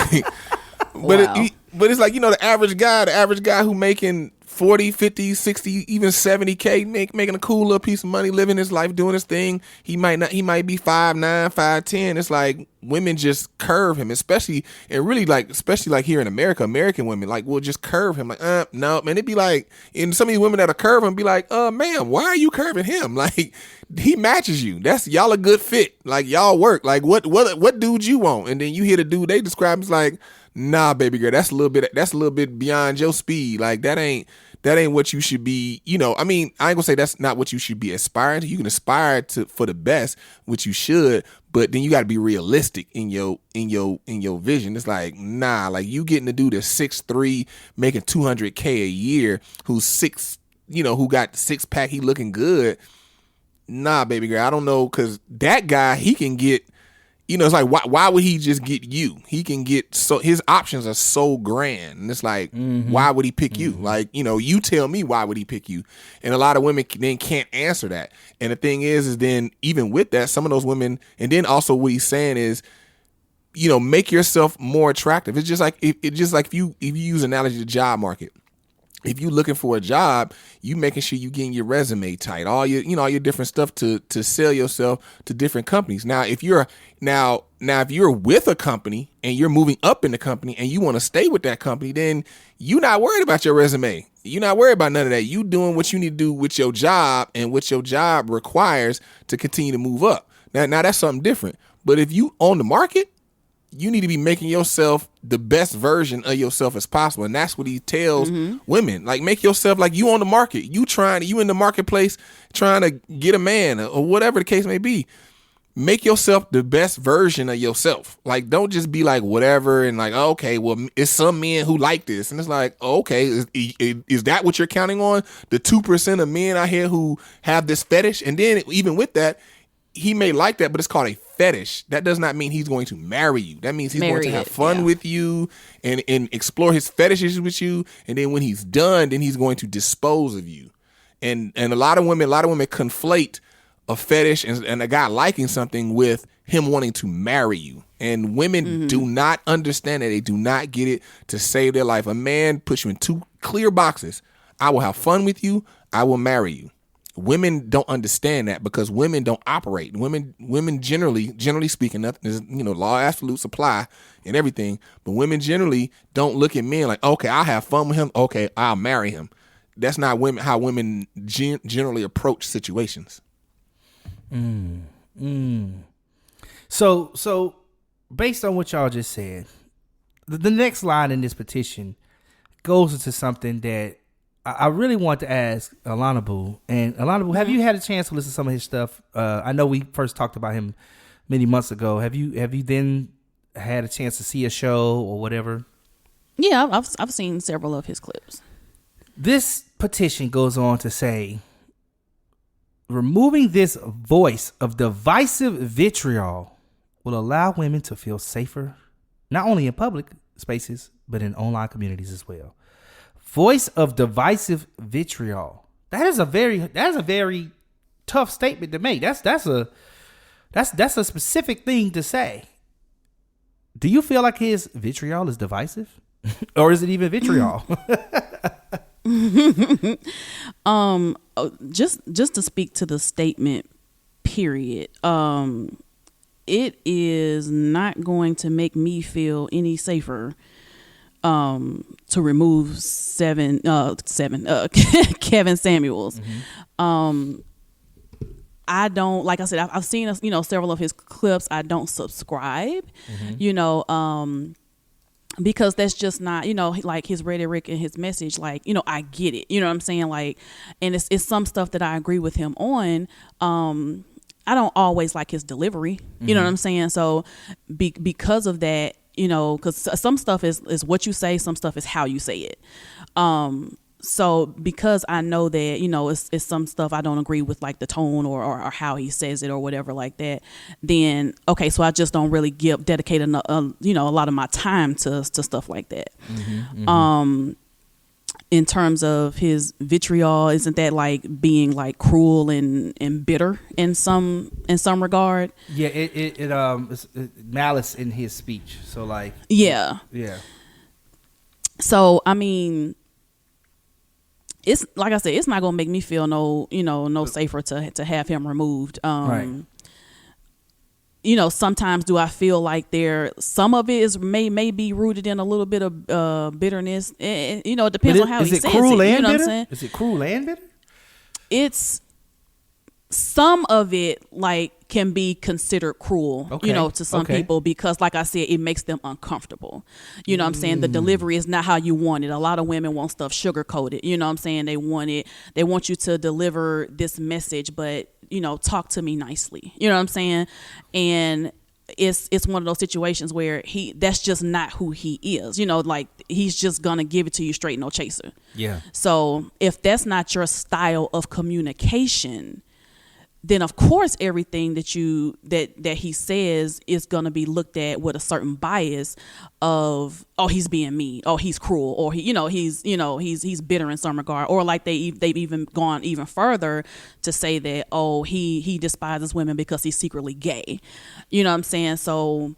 but it's like, the average guy who making 40, 50, 60, even 70K, making a cool little piece of money, living his life, doing his thing. He might be 5'9", 5'10". It's like, women just curve him, especially here in America, American women like will just curve him like, no, man. It'd be like, and some of these women that'll curve him be like, man, why are you curving him? Like, he matches you. That's y'all a good fit. Like, y'all work. Like, what dude you want? And then you hear the dude they describe as like, nah, baby girl, that's a little bit beyond your speed. Like, that ain't what you should be, I mean, I ain't gonna say that's not what you should be aspiring to. You can aspire for the best, which you should, but then you gotta be realistic in your vision. It's like, nah, like you getting to do the 6'3", making $200K a year, who's who got the 6-pack, he looking good. Nah, baby girl, I don't know, cause that guy, he can get, it's like, why would he just get you? He can get, so his options are so grand. And it's like, why would he pick you? Like, you tell me, why would he pick you? And a lot of women then can't answer that. And the thing is then even with that, some of those women, and then also what he's saying is, make yourself more attractive. It's just like, if you use analogy to the job market. If you looking for a job, you making sure you getting your resume tight, all your, all your different stuff to sell yourself to different companies. Now, if you're with a company and you're moving up in the company and you want to stay with that company, then you're not worried about your resume. You're not worried about none of that. You doing what you need to do with your job and what your job requires to continue to move up. Now that's something different. But if you on the market, you need to be making yourself the best version of yourself as possible. And that's what he tells women. Like, make yourself like you on the market. You in the marketplace trying to get a man or whatever the case may be. Make yourself the best version of yourself. Like, don't just be like whatever and like, okay, well, it's some men who like this. And it's like, okay, is that what you're counting on? The 2% of men out here who have this fetish? And then even with that, he may like that, but it's called a fetish. That does not mean he's going to marry you. That means he's going to have fun with you and explore his fetishes with you. And then when he's done, then he's going to dispose of you. And a lot of women conflate a fetish and a guy liking something with him wanting to marry you. And women do not understand that. They do not get it to save their life. A man puts you in 2 clear boxes. I will have fun with you. I will marry you. Women don't understand that because women don't operate. Women generally speaking, nothing is, law of absolute supply and everything. But women generally don't look at men like, okay, I'll have fun with him. Okay, I'll marry him. That's not how women generally approach situations. So based on what y'all just said, the next line in this petition goes into something that I really want to ask Alana Boo. And Alana Boo, have you had a chance to listen to some of his stuff? I know we first talked about him many months ago. Have you then had a chance to see a show or whatever? Yeah, I've seen several of his clips. This petition goes on to say, removing this voice of divisive vitriol will allow women to feel safer, not only in public spaces, but in online communities as well. Voice of divisive vitriol. That is a very tough statement to make. That's a specific thing to say. Do you feel like his vitriol is divisive? Or is it even vitriol? Just to speak to the statement, period. It is not going to make me feel any safer to remove Kevin Samuels. I don't, like I said, I've seen several of his clips. I don't subscribe, because that's just not, like his rhetoric and his message. Like, I get it. You know what I'm saying? Like, and it's some stuff that I agree with him on. I don't always like his delivery. You know what I'm saying? So because of that, because some stuff is what you say, some stuff is how you say it. So because I know that, it's some stuff I don't agree with, like the tone or how he says it or whatever like that, then, okay, so I just don't really dedicate a lot of my time to stuff like that. In terms of his vitriol, isn't that like being like cruel and bitter in some regard? Yeah, it's malice in his speech. So like, yeah. So I mean, it's like I said, it's not gonna make me feel no safer to have him removed. Right. sometimes do I feel like some of it is may be rooted in a little bit of bitterness. It depends on how he says it. Cruel and you know bitter? what I'm saying? Is it cruel and bitter? It's some of it can be considered cruel, to some people, because like I said, it makes them uncomfortable. You know what I'm saying? The delivery is not how you want it. A lot of women want stuff sugar coated. You know what I'm saying? They want you to deliver this message, but talk to me nicely. You know what I'm saying? And it's one of those situations where that's just not who he is. He's just gonna give it to you straight, no chaser. Yeah. So if that's not your style of communication, then of course everything that he says is going to be looked at with a certain bias of, oh, he's being mean, oh, he's cruel, or he's bitter in some regard, or like they've even gone even further to say that, oh, he despises women because he's secretly gay. You know what I'm saying? So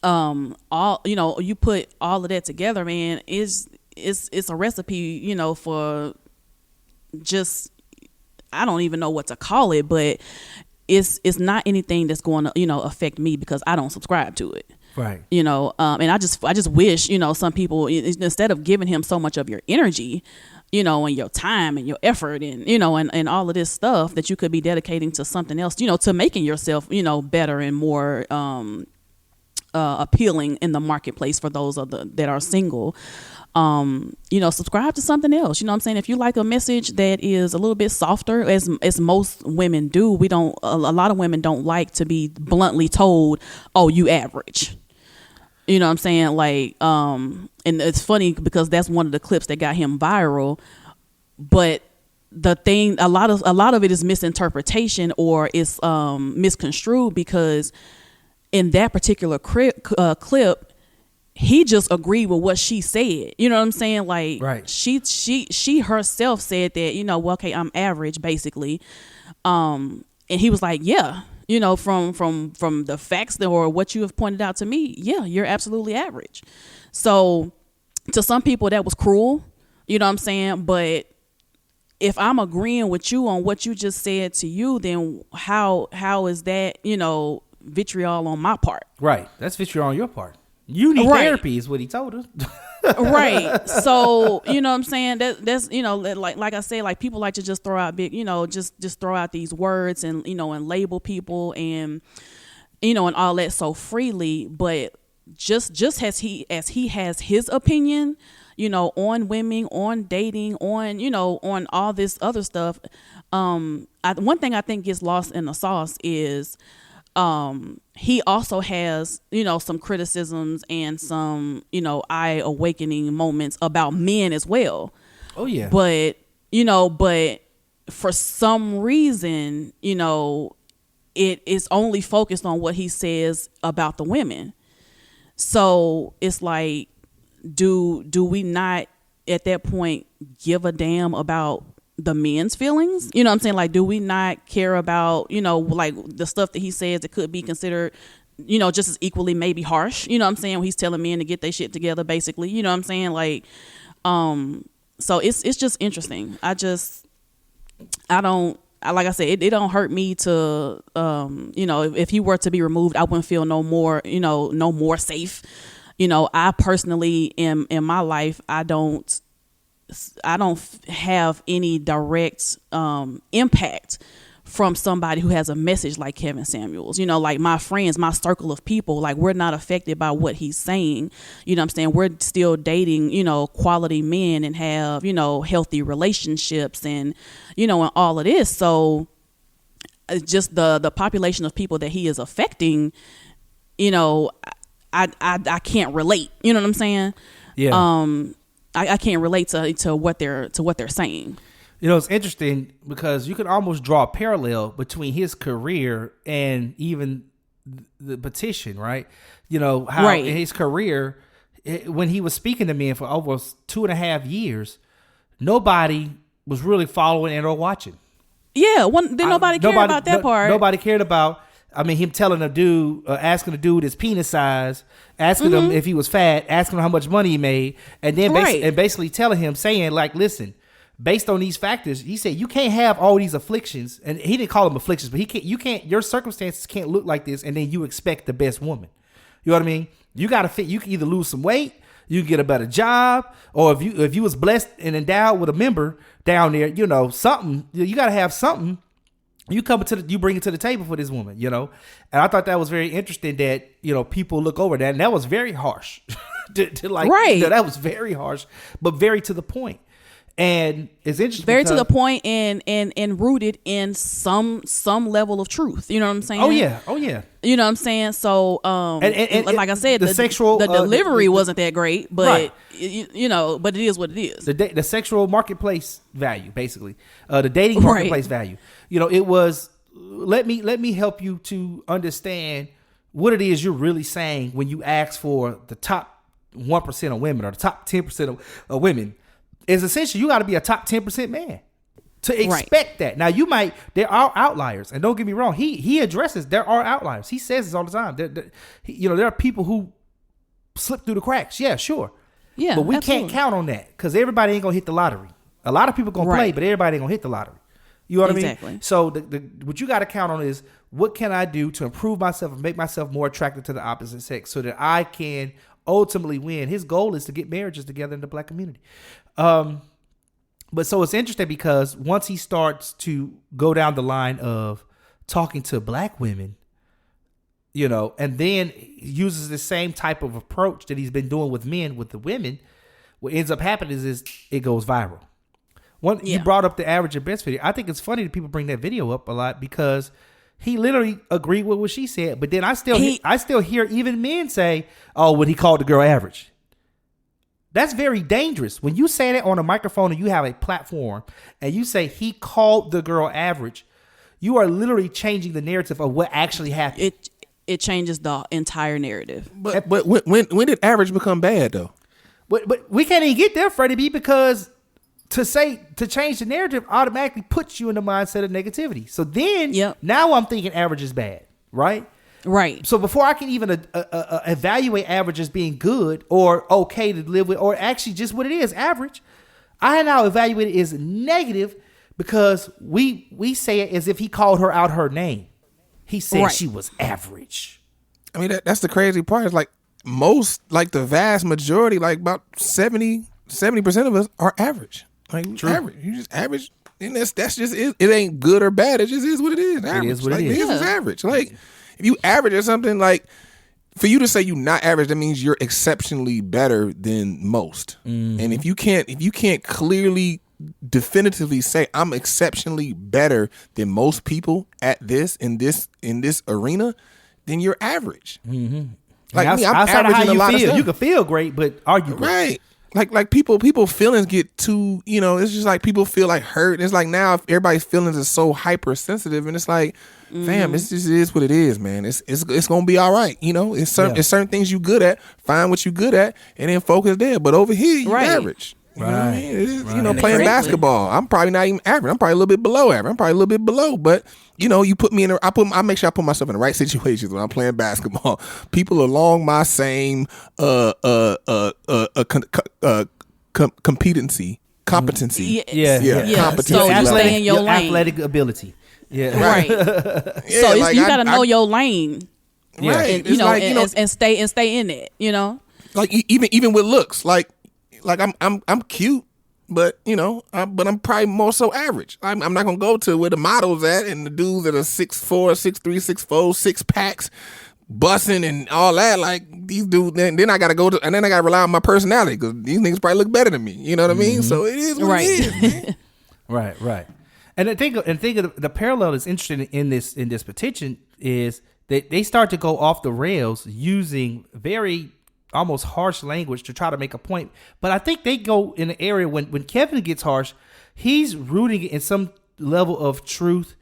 you put all of that together, man, it's a recipe, for just, I don't even know what to call it, but it's not anything that's going to, affect me, because I don't subscribe to it. Right. And I just wish, some people, instead of giving him so much of your energy, and your time and your effort and, and all of this stuff that you could be dedicating to something else, to making yourself, better and more appealing in the marketplace for those that are single. Subscribe to something else. You know what I'm saying? If you like a message that is a little bit softer, as most women do, a lot of women don't like to be bluntly told, oh, you average. You know what I'm saying? And it's funny because that's one of the clips that got him viral. But the thing, a lot of it is misinterpretation, or it's misconstrued, because in that particular clip, he just agreed with what she said. You know what I'm saying? Right. She herself said that, okay, I'm average, basically. And he was like, yeah, from the facts or what you have pointed out to me, yeah, you're absolutely average. So to some people that was cruel, you know what I'm saying? But if I'm agreeing with you on what you just said to you, then how is that, vitriol on my part? Right. That's vitriol on your part. You need therapy is what he told us. Right. So, you know what I'm saying? That's, like I said, like people like to just throw out big, just throw out these words and, and label people and, and all that so freely. But just as he has his opinion, on women, on dating, on all this other stuff. One thing I think gets lost in the sauce is, he also has, some criticisms and some, eye awakening moments about men as well. Oh yeah. But for some reason, it is only focused on what he says about the women. So it's like, do we not at that point give a damn about the men's feelings? You know what I'm saying? Like, do we not care about, like the stuff that he says that could be considered, just as equally maybe harsh? You know what I'm saying? When he's telling men to get their shit together, basically. You know what I'm saying? Like, so it's just interesting. Like I said, it don't hurt me to, if he were to be removed, I wouldn't feel no more safe. I personally in my life, I don't have any direct impact from somebody who has a message like Kevin Samuels. Like my friends, my circle of people, like we're not affected by what he's saying. You know what I'm saying? We're still dating, quality men and have, healthy relationships and, and all of this. So just the population of people that he is affecting, I can't relate. You know what I'm saying? Yeah. I can't relate to what they're saying. It's interesting because you can almost draw a parallel between his career and even the petition, right? How in his career, when he was speaking to men for almost 2.5 years, nobody was really following and or watching. Yeah, nobody cared about that part. Nobody cared about. Him telling a dude, asking a dude his penis size, asking him if he was fat, asking him how much money he made, and then basically telling him, saying like, listen, based on these factors, he said you can't have all these afflictions, and he didn't call them afflictions, but your circumstances can't look like this, and then you expect the best woman. You know what I mean? You got to fit. You can either lose some weight, you can get a better job, or if you was blessed and endowed with a member down there, something. You got to have something. You bring it to the table for this woman, and I thought that was very interesting that people look over that, and that was very harsh. Right. That was very harsh, but very to the point. And it's interesting. Very to the point and rooted in some level of truth. You know what I'm saying? Oh yeah. You know what I'm saying? So and like I said, the sexual delivery wasn't that great, but right. But it is what it is. The sexual marketplace value, basically, the dating marketplace value. It was let me help you to understand what it is you're really saying when you ask for the top 1% of women or the top 10% of women. Is essentially you got to be a top 10% man to expect that. Now there are outliers, and don't get me wrong. He addresses there are outliers. He says this all the time. There are people who slip through the cracks. Yeah, sure. Yeah, but we absolutely. can't count on that because everybody ain't gonna hit the lottery. A lot of people gonna play, but everybody ain't gonna hit the lottery. You know what I mean? So what you got to count on is what can I do to improve myself and make myself more attractive to the opposite sex so that I can ultimately win. His goal is to get marriages together in the black community. But so it's interesting because once he starts to go down the line of talking to black women, and then uses the same type of approach that he's been doing with men, with the women, what ends up happening is it goes viral. You brought up the average and best video. I think it's funny that people bring that video up a lot because he literally agreed with what she said. But then I still hear even men say, "Oh, when he called the girl average." That's very dangerous. When you say that on a microphone and you have a platform and you say he called the girl average, you are literally changing the narrative of what actually happened. It changes the entire narrative. But when did average become bad though? But we can't even get there, Freddie B, because to change the narrative automatically puts you in the mindset of negativity. So then now I'm thinking average is bad, right? Right. So before I can even evaluate average as being good or okay to live with, or actually just what it is, average, I now evaluate it as negative because we say it as if he called her out her name. He said she was average. I mean, that's the crazy part. It's like the vast majority, like about 70% of us are average. Like True. Average. You just average. And that's just it. It ain't good or bad. It just is what it is. Average. It is what it is. This is average. Like if you average or something, like for you to say you're not average, that means you're exceptionally better than most. Mm-hmm. And if you can't clearly, definitively say I'm exceptionally better than most people at this in this arena, then you're average. Mm-hmm. Like me, I'm outside of average how in a you lot of feel. stuff. You can feel great, but are you great? Right. Like people feelings get too, it's just like people feel like hurt. It's like now everybody's feelings are so hypersensitive, and it's like, fam, this just is what it is, man. It's gonna be all right. It's certain things you good at. Find what you good at, and then focus there. But over here, you average. You know what I mean? It is, playing basketball. I'm probably not even average. I'm probably a little bit below average. I'm probably a little bit below, but you put me in. I make sure I put myself in the right situations when I'm playing basketball. People along my same competency. Competency. Competency. So you stay in your lane. Athletic ability. Yeah. Right. So like you got to know your lane. Right. And, and stay in it. Like even with looks, like I'm cute, but but I'm probably more so average. I'm not gonna go to where the models at and the dudes that are 6'4", 6'3", 6'4", 6 packs, bussing and all that. Like these dudes, then I gotta and then I gotta rely on my personality because these niggas probably look better than me. You know what I mean? So it is what it is, man. Right. And I think the parallel that's interesting in this petition is that they start to go off the rails using very almost harsh language to try to make a point. But I think they go in an area when Kevin gets harsh, he's rooting it in some level of truth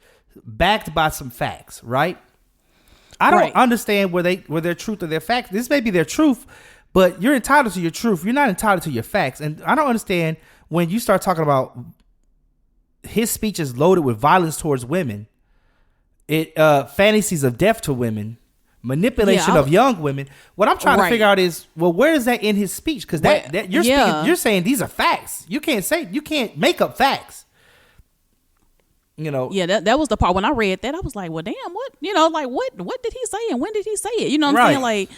backed by some facts, right? I don't understand where their truth or their facts. This may be their truth, but you're entitled to your truth. You're not entitled to your facts. And I don't understand when you start talking about his speech is loaded with violence towards women, fantasies of death to women, manipulation of young women. What I'm trying to figure out is, well, where is that in his speech? Because that you're saying these are facts. You can't make up facts. You know. Yeah, that was the part when I read that I was like, well, damn, what? You know, like what did he say and when did he say it? You know what I'm saying? Like,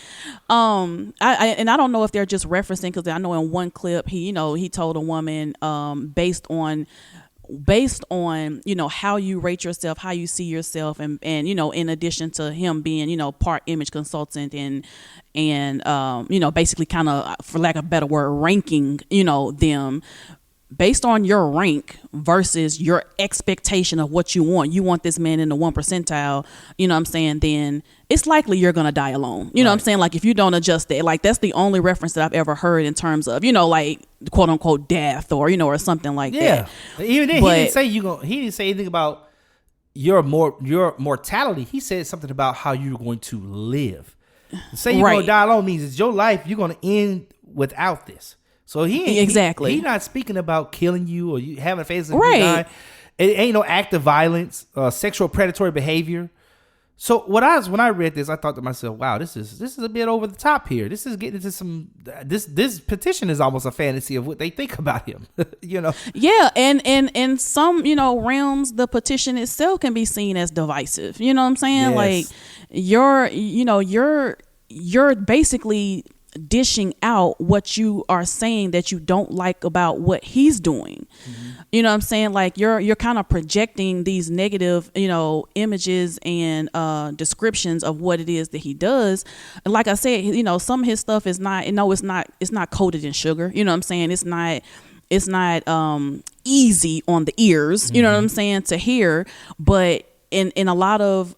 I don't know if they're just referencing, because I know in one clip he told a woman based on how you rate yourself, how you see yourself, and in addition to him being part image consultant and basically kind of, for lack of a better word, ranking them based on your rank versus your expectation of what you want this man in the 1 percentile, you know what I'm saying, then it's likely you're going to die alone. You know what I'm saying? Like, if you don't adjust that, like, that's the only reference that I've ever heard in terms of, like, quote unquote death or, or something like that. Even then, he didn't say anything about your mortality. He said something about how you're going to live. Say you're going to die alone means it's your life. You're going to end without this. So he's not speaking about killing you or you having a face of dying. It ain't no act of violence, sexual predatory behavior. So when I read this, I thought to myself, wow, this is a bit over the top here. This is getting into some this petition is almost a fantasy of what they think about him. Yeah, and in some realms, the petition itself can be seen as divisive. You know what I'm saying? Yes. Like you're basically dishing out what you are saying that you don't like about what he's doing. You know what I'm saying? Like you're kind of projecting these negative, images and descriptions of what it is that he does. And like I said, some of his stuff is not, it's not coated in sugar. You know what I'm saying? It's not easy on the ears, you know what I'm saying, to hear, but in a lot of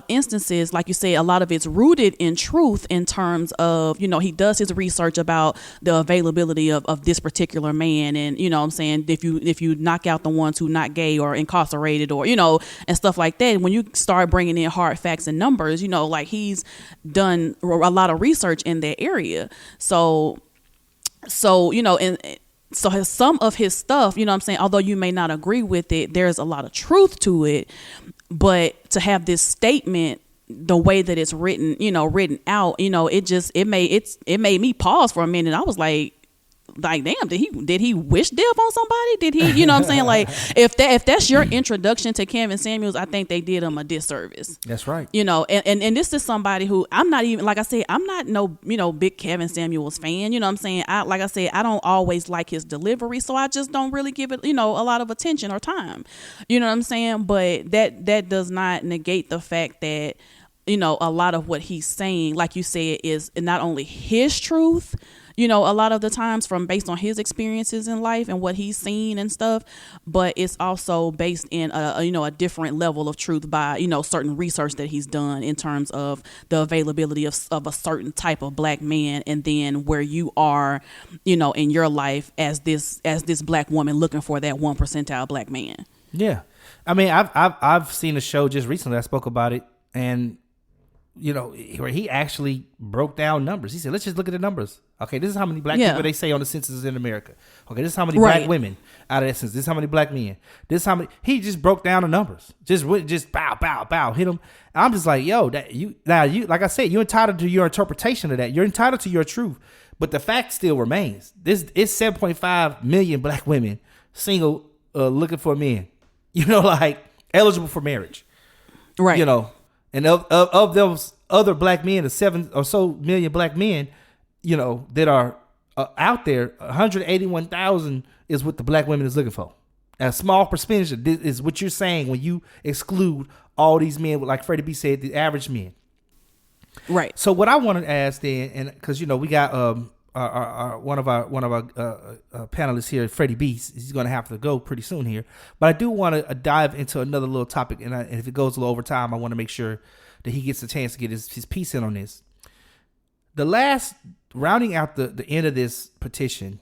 instances, like you say, a lot of it's rooted in truth in terms of, he does his research about the availability of this particular man. And, what I'm saying, if you knock out the ones who not gay or incarcerated or, and stuff like that, when you start bringing in hard facts and numbers, like he's done a lot of research in that area. So some of his stuff, what I'm saying, although you may not agree with it, there's a lot of truth to it. But to have this statement, the way that it's written out, it made me pause for a minute. I was like, damn, did he wish death on somebody? Did he, you know what I'm saying? Like, if that's your introduction to Kevin Samuels, I think they did him a disservice. That's right. And this is somebody who I'm not even, like I said, I'm not no, big Kevin Samuels fan. You know what I'm saying? Like I said, I don't always like his delivery, so I just don't really give it, a lot of attention or time. You know what I'm saying? But that does not negate the fact that, a lot of what he's saying, like you said, is not only his truth, a lot of the times based on his experiences in life and what he's seen and stuff, but it's also based in a different level of truth by, certain research that he's done in terms of the availability of a certain type of black man, and then where you are, in your life as this black woman looking for that 1 percentile black man. Yeah. I mean, I've seen a show just recently, I spoke about it, and where he actually broke down numbers. He said, let's just look at the numbers. Okay, this is how many black people they say on the census in America. Okay, this is how many black women out of that census. This is how many black men. This is how many. He just broke down the numbers. Just bow, bow, bow, hit them. And I'm just like, yo, like I said, you're entitled to your interpretation of that. You're entitled to your truth. But the fact still remains. It's 7.5 million black women single, looking for men. Like eligible for marriage. Right. And of those other black men, the 7 or so million black men, that are out there, 181,000 is what the black women is looking for. A small percentage is what you're saying when you exclude all these men, like Freddie B said, the average men. Right. So what I wanted to ask then, and because we got one of our panelists here, Freddie B. He's going to have to go pretty soon here, but I do want to dive into another little topic, and if it goes a little over time, I want to make sure that he gets a chance to get his piece in on this. The last rounding out the end of this petition,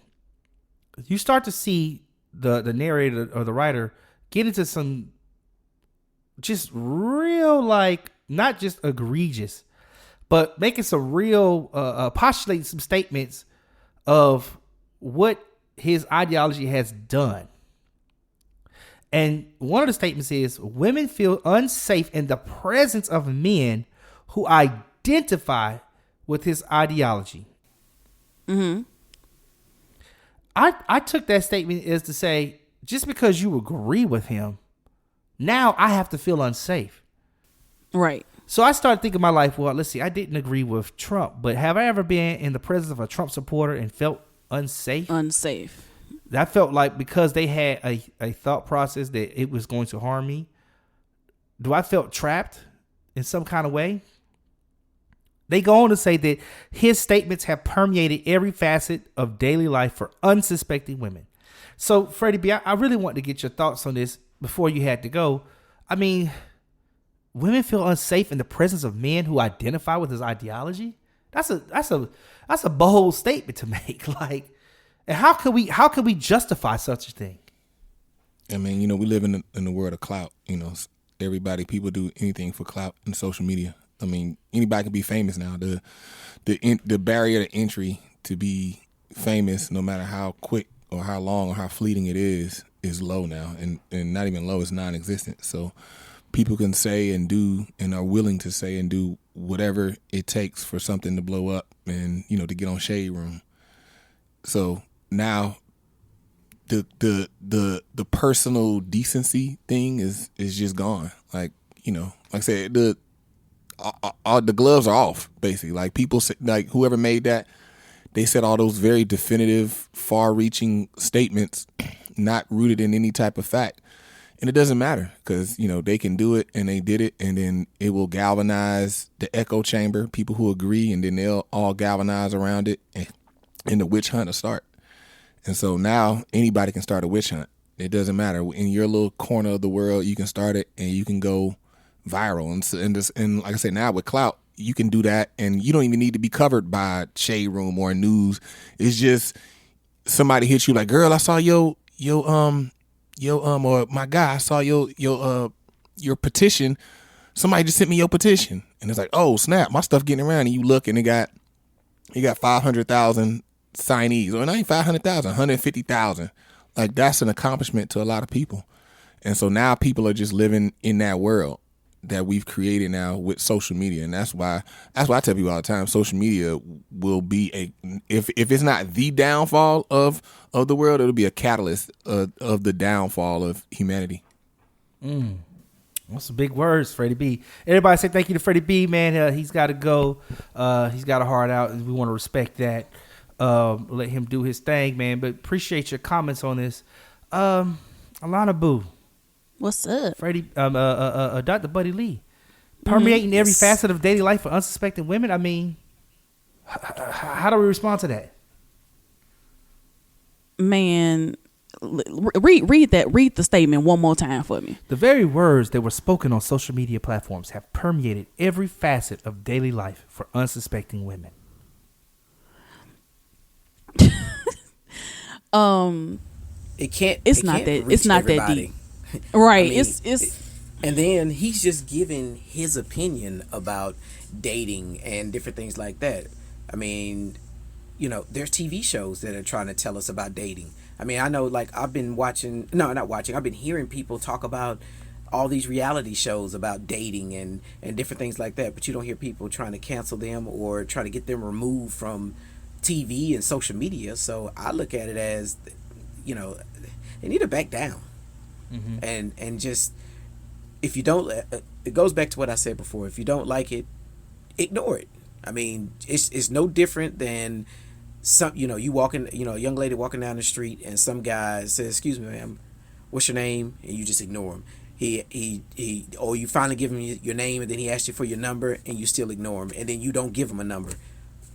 you start to see the narrator or the writer get into some just real, like, not just egregious, but making some real, postulating some statements of what his ideology has done. And one of the statements is women feel unsafe in the presence of men who identify with his ideology. Mm-hmm. I took that statement as to say, just because you agree with him, now I have to feel unsafe. Right. So I started thinking my life, well, let's see, I didn't agree with Trump, but have I ever been in the presence of a Trump supporter and felt unsafe? Unsafe. I felt like because they had a thought process that it was going to harm me. Do I felt trapped in some kind of way? They go on to say that his statements have permeated every facet of daily life for unsuspecting women. So, Freddie B, I really want to get your thoughts on this before you had to go. I mean, women feel unsafe in the presence of men who identify with his ideology. That's a bold statement to make. Like, and how could we justify such a thing? I mean, we live in the world of clout. People do anything for clout in social media. I mean, anybody can be famous now. The barrier to entry to be famous, no matter how quick or how long or how fleeting it is low now, and not even low, it's non-existent. So people can say and do and are willing to say and do whatever it takes for something to blow up and to get on Shade Room. So now the personal decency thing is just gone. Like I said, the gloves are off, basically. Like people say, like whoever made that, they said all those very definitive, far-reaching statements, not rooted in any type of fact. And it doesn't matter because, they can do it and they did it, and then it will galvanize the echo chamber, people who agree, and then they'll all galvanize around it, and the witch hunt will start. And so now anybody can start a witch hunt. It doesn't matter. In your little corner of the world, you can start it and you can go viral. And like I said, now with clout, you can do that, and you don't even need to be covered by Shade Room or news. It's just somebody hits you like, girl, I saw or my guy, I saw your petition. Somebody just sent me your petition, and it's like, oh snap, my stuff getting around, and you look and it got 500,000 signees, or not even 500,000, 150,000. Like that's an accomplishment to a lot of people, and so now people are just living in that world that we've created now with social media. And that's why I tell people all the time, social media will be if it's not the downfall of the world, it'll be a catalyst of the downfall of humanity. That's some big words, Freddie B. Everybody say thank you to Freddie B, man. He's got to go. He's got a heart out, and we want to respect that. Let him do his thing, man. But appreciate your comments on this. Alana Boo. What's up? Freddie, Dr. Buddy Lee, permeating every facet of daily life for unsuspecting women. I mean, how do we respond to that? Man, read the statement one more time for me. The very words that were spoken on social media platforms have permeated every facet of daily life for unsuspecting women. It's not that deep. Right. I mean, and then he's just giving his opinion about dating and different things like that. I mean, there's TV shows that are trying to tell us about dating. I mean, I know, like, I've been hearing people talk about all these reality shows about dating and different things like that, but you don't hear people trying to cancel them or try to get them removed from TV and social media. So I look at it as, they need to back down. Mm-hmm. And just, if you don't, it goes back to what I said before. If you don't like it, ignore it. I mean, it's no different than you walking, a young lady walking down the street and some guy says, "Excuse me, ma'am, what's your name?" And you just ignore him. Or you finally give him your name, and then he asks you for your number, and you still ignore him, and then you don't give him a number.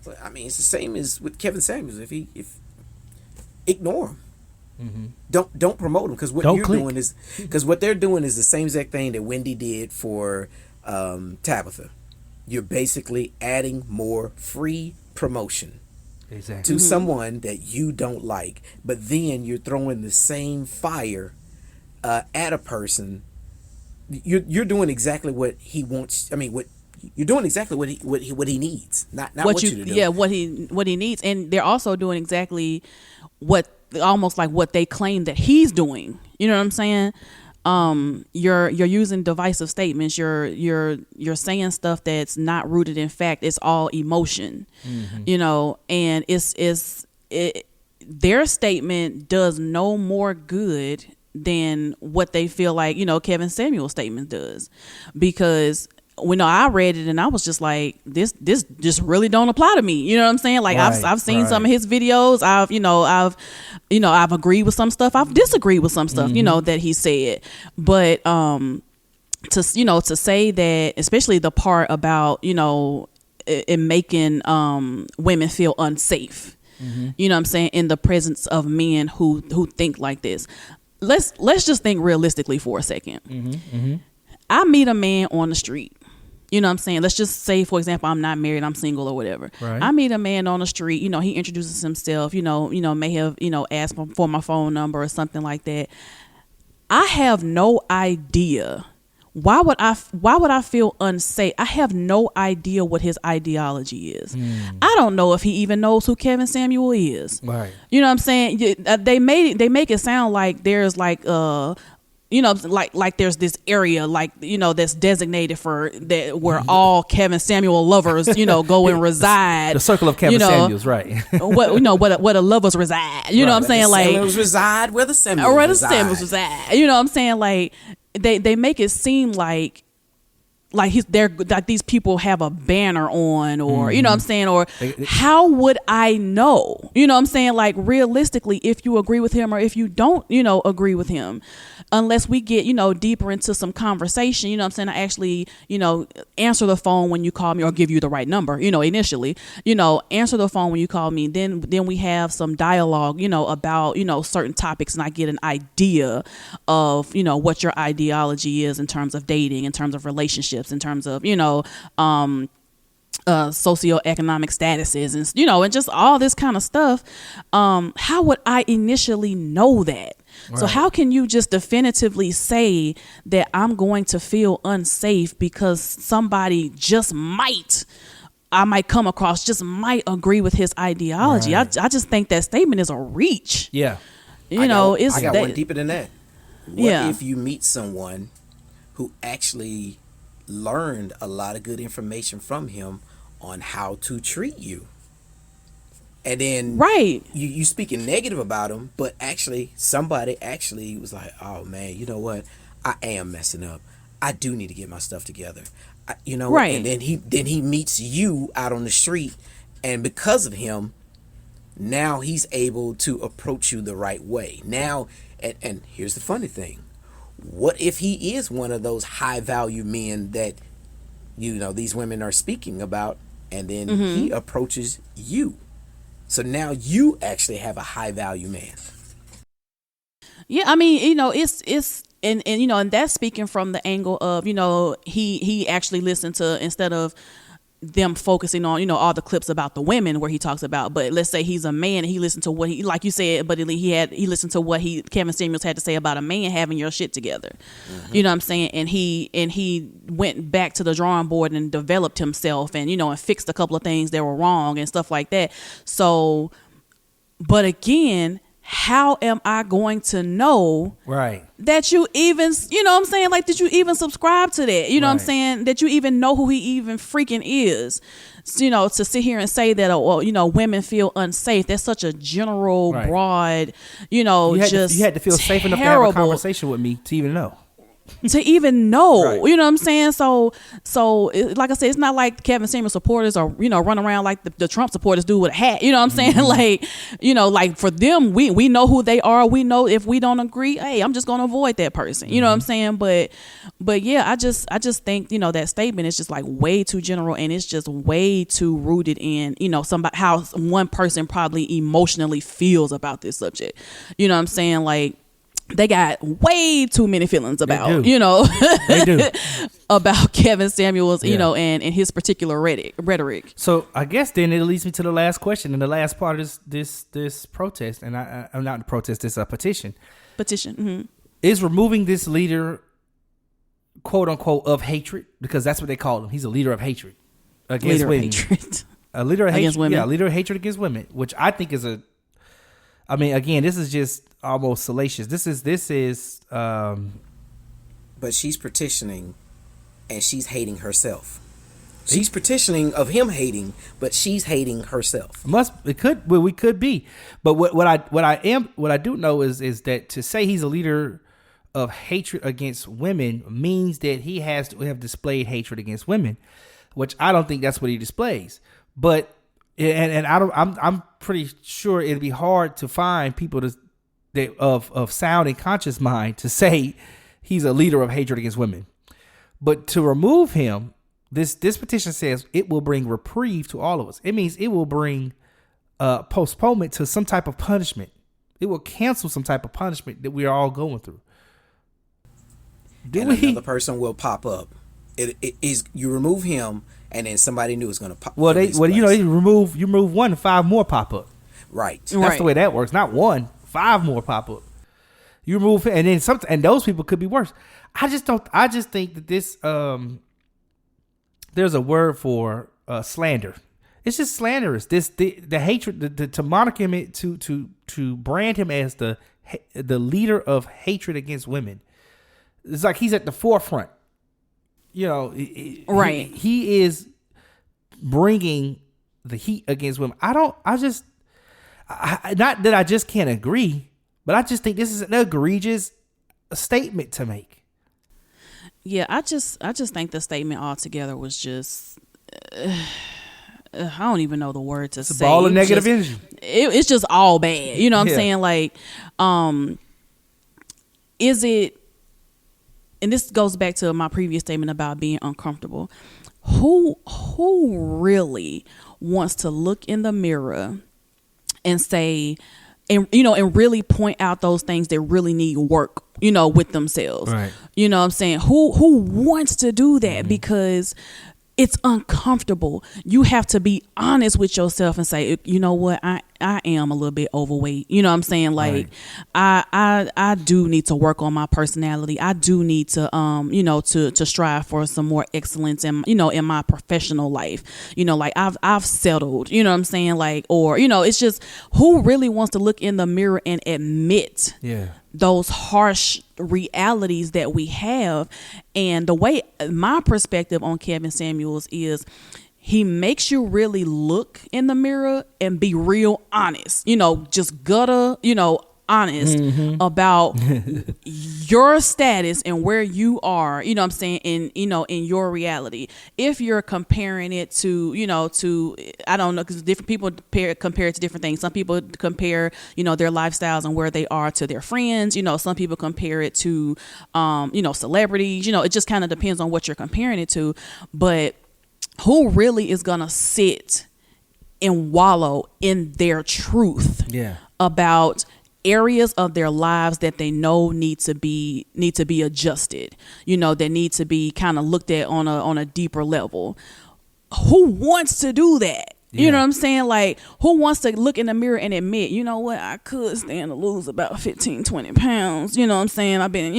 But I mean, it's the same as with Kevin Samuels. If ignore him. Mm-hmm. Don't promote them, because what they're doing is the same exact thing that Wendy did for Tabitha. You're basically adding more free promotion to someone that you don't like, but then you're throwing the same fire at a person. You're doing exactly what he wants. I mean, you're doing exactly what he needs, not what you to do. Yeah, what he needs, and they're also doing exactly what they claim that he's doing. You know what I'm saying? you're using divisive statements. You're saying stuff that's not rooted in fact. It's all emotion, you know, and their statement does no more good than what they feel like, you know, Kevin Samuel's statement does, because when I read it and I was just like, this just really don't apply to me. You know what I'm saying? Like I've seen some of his videos. I've agreed with some stuff. I've disagreed with some stuff, you know, that he said. But to say that, especially the part about, you know, it making women feel unsafe. You know what I'm saying? In the presence of men who think like this. Let's just think realistically for a second. I meet a man on the street. You know what I'm saying? Let's just say, for example, I'm not married, I'm single or whatever. Right. I meet a man on the street, you know, he introduces himself, you know, may have, you know, asked for my phone number or something like that. I have no idea. Why would I feel unsafe? I have no idea what his ideology is. I don't know if he even knows who Kevin Samuel is. Right. You know what I'm saying? They make it sound like there's like you know, like there's this area, like, you know, that's designated for that, where all Kevin Samuel lovers, you know, go and reside. The circle of Kevin, you know, Samuels, right? Where the lovers reside. You know what I'm saying? Like Samuels reside where the Samuels reside. You know what I'm saying? Like they make it seem like they're like these people have a banner on, or you know what I'm saying, or how would I know? You know what I'm saying? Like realistically, if you agree with him or if you don't, you know, agree with him, unless we get, you know, deeper into some conversation, you know what I'm saying, I actually, you know, answer the phone when you call me or give you the right number, you know, initially, you know, answer the phone when you call me, then we have some dialogue, you know, about, you know, certain topics, and I get an idea of, you know, what your ideology is in terms of dating, in terms of relationships, in terms of, you know, socioeconomic statuses, and, you know, and just all this kind of stuff. How would I initially know that? Right. So how can you just definitively say that I'm going to feel unsafe because somebody I might come across just might agree with his ideology? Right. I just think that statement is a reach. Yeah. I got one deeper than that. What if you meet someone who actually learned a lot of good information from him on how to treat you? And then you speaking negative about him, but actually somebody actually was like, oh man, you know what? I am messing up. I do need to get my stuff together. You know, and then he meets you out on the street, and because of him, now he's able to approach you the right way. Now, and here's the funny thing. What if he is one of those high value men that, you know, these women are speaking about, and then he approaches you? So now you actually have a high value man. Yeah, I mean, you know, it's and you know, and that's speaking from the angle of, you know, he actually listened to, instead of them focusing on, you know, all the clips about the women where he talks about, but let's say he's a man and he listened to what he, like you said, but he listened to what Kevin Samuels had to say about a man having your shit together. You know what I'm saying? And he went back to the drawing board and developed himself, and, you know, and fixed a couple of things that were wrong and stuff like that. So, but again, how am I going to know that you even, you know what I'm saying? Like, did you even subscribe to that? You know what I'm saying? That you even know who he even freaking is. So, you know, to sit here and say that, well, you know, women feel unsafe. That's such a general, broad, you know, you had to feel safe enough to have a conversation with me to even know. You know what I'm saying? So like I said, it's not like Kevin Samuel supporters are, you know, run around like the Trump supporters do with a hat. You know what I'm saying? Like, you know, like for them, we know who they are. We know if we don't agree, hey, I'm just going to avoid that person. You know what I'm saying? But yeah, I just think, you know, that statement is just like way too general, and it's just way too rooted in, you know, how one person probably emotionally feels about this subject. You know what I'm saying? Like, they got way too many feelings about, you know, they do. about Kevin Samuels, you know, and his particular rhetoric. So I guess then it leads me to the last question, and the last part is this protest, and I'm not a protest, this petition. Is removing this leader, quote unquote, of hatred, because that's what they call him. He's a leader of hatred against women. A leader of hatred against women. Yeah, a leader of hatred against women, which I think is I mean, again, this is just almost salacious. This is but she's petitioning and she's hating herself. She's petitioning of him hating, but she's hating herself. We could be, but what I do know is that to say he's a leader of hatred against women means that he has to have displayed hatred against women, which I don't think that's what he displays. But I'm pretty sure it'd be hard to find people of sound and conscious mind to say he's a leader of hatred against women. But to remove him, this petition says it will bring reprieve to all of us. It means it will bring postponement to some type of punishment. It will cancel some type of punishment that we are all going through. Another person will pop up. It is you remove him, and then somebody new is going to pop. You remove one, and 5 more pop up. Right. That's the way that works. Not 1, 5 more pop up. You remove, and then and those people could be worse. I just think that this there's a word for slander. It's just slanderous. The hatred to moniker him to brand him as the leader of hatred against women. It's like he's at the forefront. Right. He is bringing the heat against women. Not that I just can't agree, but I just think this is an egregious statement to make. Yeah, I just think the statement altogether was just I don't even know the word to say. It's a ball of negative energy. It's just all bad. You know what I'm saying? Like, is it? And this goes back to my previous statement about being uncomfortable. Who really wants to look in the mirror and say, and really point out those things that really need work, with themselves. Right. You know what I'm saying? Who wants to do that? Mm-hmm. Because it's uncomfortable. You have to be honest with yourself and say, you know what, I am a little bit overweight. You know what I'm saying? Like, right. I do need to work on my personality. I do need to to strive for some more excellence in in my professional life. Like I've settled. You know what I'm saying? Like, or it's just who really wants to look in the mirror and admit those harsh realities that we have. And the way my perspective on Kevin Samuels is, he makes you really look in the mirror and be real honest, just gutter, honest about your status and where you are, you know what I'm saying, in your reality. If you're comparing it to, I don't know, because different people compare it to different things. Some people compare, their lifestyles and where they are to their friends. Some people compare it to, celebrities. It just kind of depends on what you're comparing it to. But who really is going to sit and wallow in their truth about areas of their lives that they know need to be adjusted, that need to be kind of looked at on a deeper level? Who wants to do that? You know what I'm saying? Like, who wants to look in the mirror and admit, you know what, I could stand to lose about 15, 20 pounds. You know what I'm saying? I've been,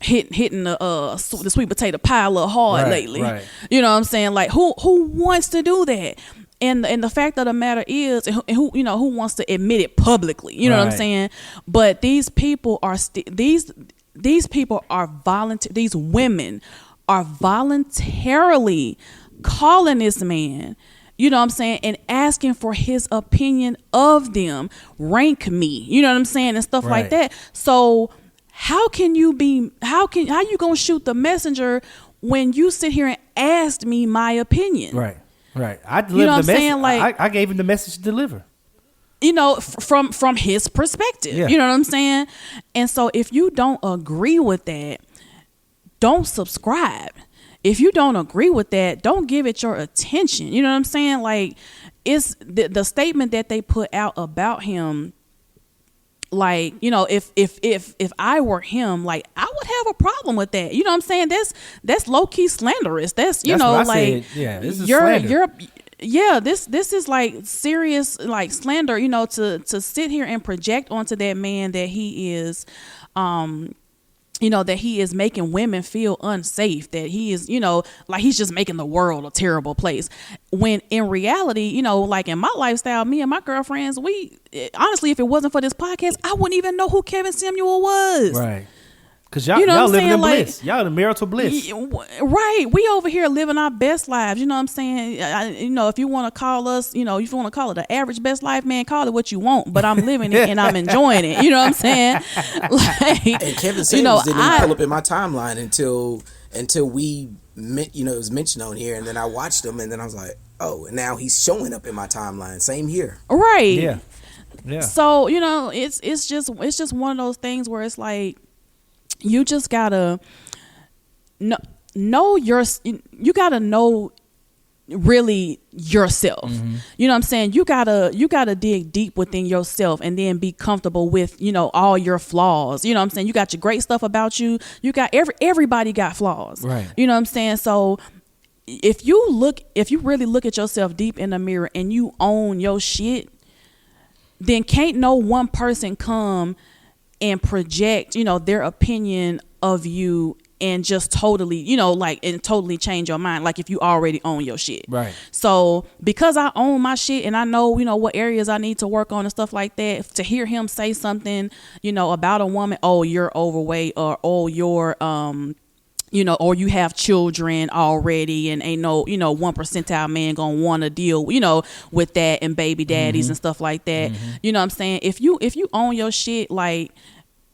hitting the sweet potato pie a little hard lately. Right. You know what I'm saying? Like, who wants to do that? And the fact of the matter is, and who wants to admit it publicly? You know what I'm saying? But these people are these people are these women are voluntarily calling this man, you know what I'm saying, and asking for his opinion of them. Rank me, you know what I'm saying, and stuff like that. So how you gonna shoot the messenger when you sit here and ask me my opinion? Right. I delivered the message. Like, I gave him the message to deliver. From his perspective. Yeah. You know what I'm saying? And so if you don't agree with that, don't subscribe. If you don't agree with that, don't give it your attention. You know what I'm saying? Like, it's the statement that they put out about him. Like, if I were him, like, I would have a problem with that. You know what I'm saying? That's low key slanderous. That's like, this is slander. This is like serious, like, slander, to sit here and project onto that man that he is, that he is making women feel unsafe, that he is, like he's just making the world a terrible place. When in reality, like in my lifestyle, me and my girlfriends, we honestly, if it wasn't for this podcast, I wouldn't even know who Kevin Samuel was. Right. Cause y'all, You know y'all what I'm living in saying? bliss. Y'all in marital bliss. Right. We over here living our best lives. You know what I'm saying? If you want to call us, if you want to call it the average best life, man, call it what you want. But I'm living it and I'm enjoying it. You know what I'm saying? Like, And Kevin Samuels didn't even pull up in my timeline until we met, it was mentioned on here, and then I watched him, and then I was like, oh, and now he's showing up in my timeline. Same here. Right. Yeah. Yeah. So, it's just one of those things where it's like, you just gotta know you gotta know really yourself. Mm-hmm. You know what I'm saying? You gotta dig deep within yourself and then be comfortable with, all your flaws. You know what I'm saying? You got your great stuff about you. You got everybody got flaws. Right. You know what I'm saying? So if you really look at yourself deep in the mirror and you own your shit, then can't no one person come and project, their opinion of you and just totally, and totally change your mind. Like if you already own your shit. Right. So because I own my shit and I know, what areas I need to work on and stuff like that, to hear him say something, about a woman, oh, you're overweight, or, oh, you're, or you have children already and ain't no, 1 percentile man gonna want to deal, with that, and baby daddies and stuff like that. You know what I'm saying? If you own your shit, like,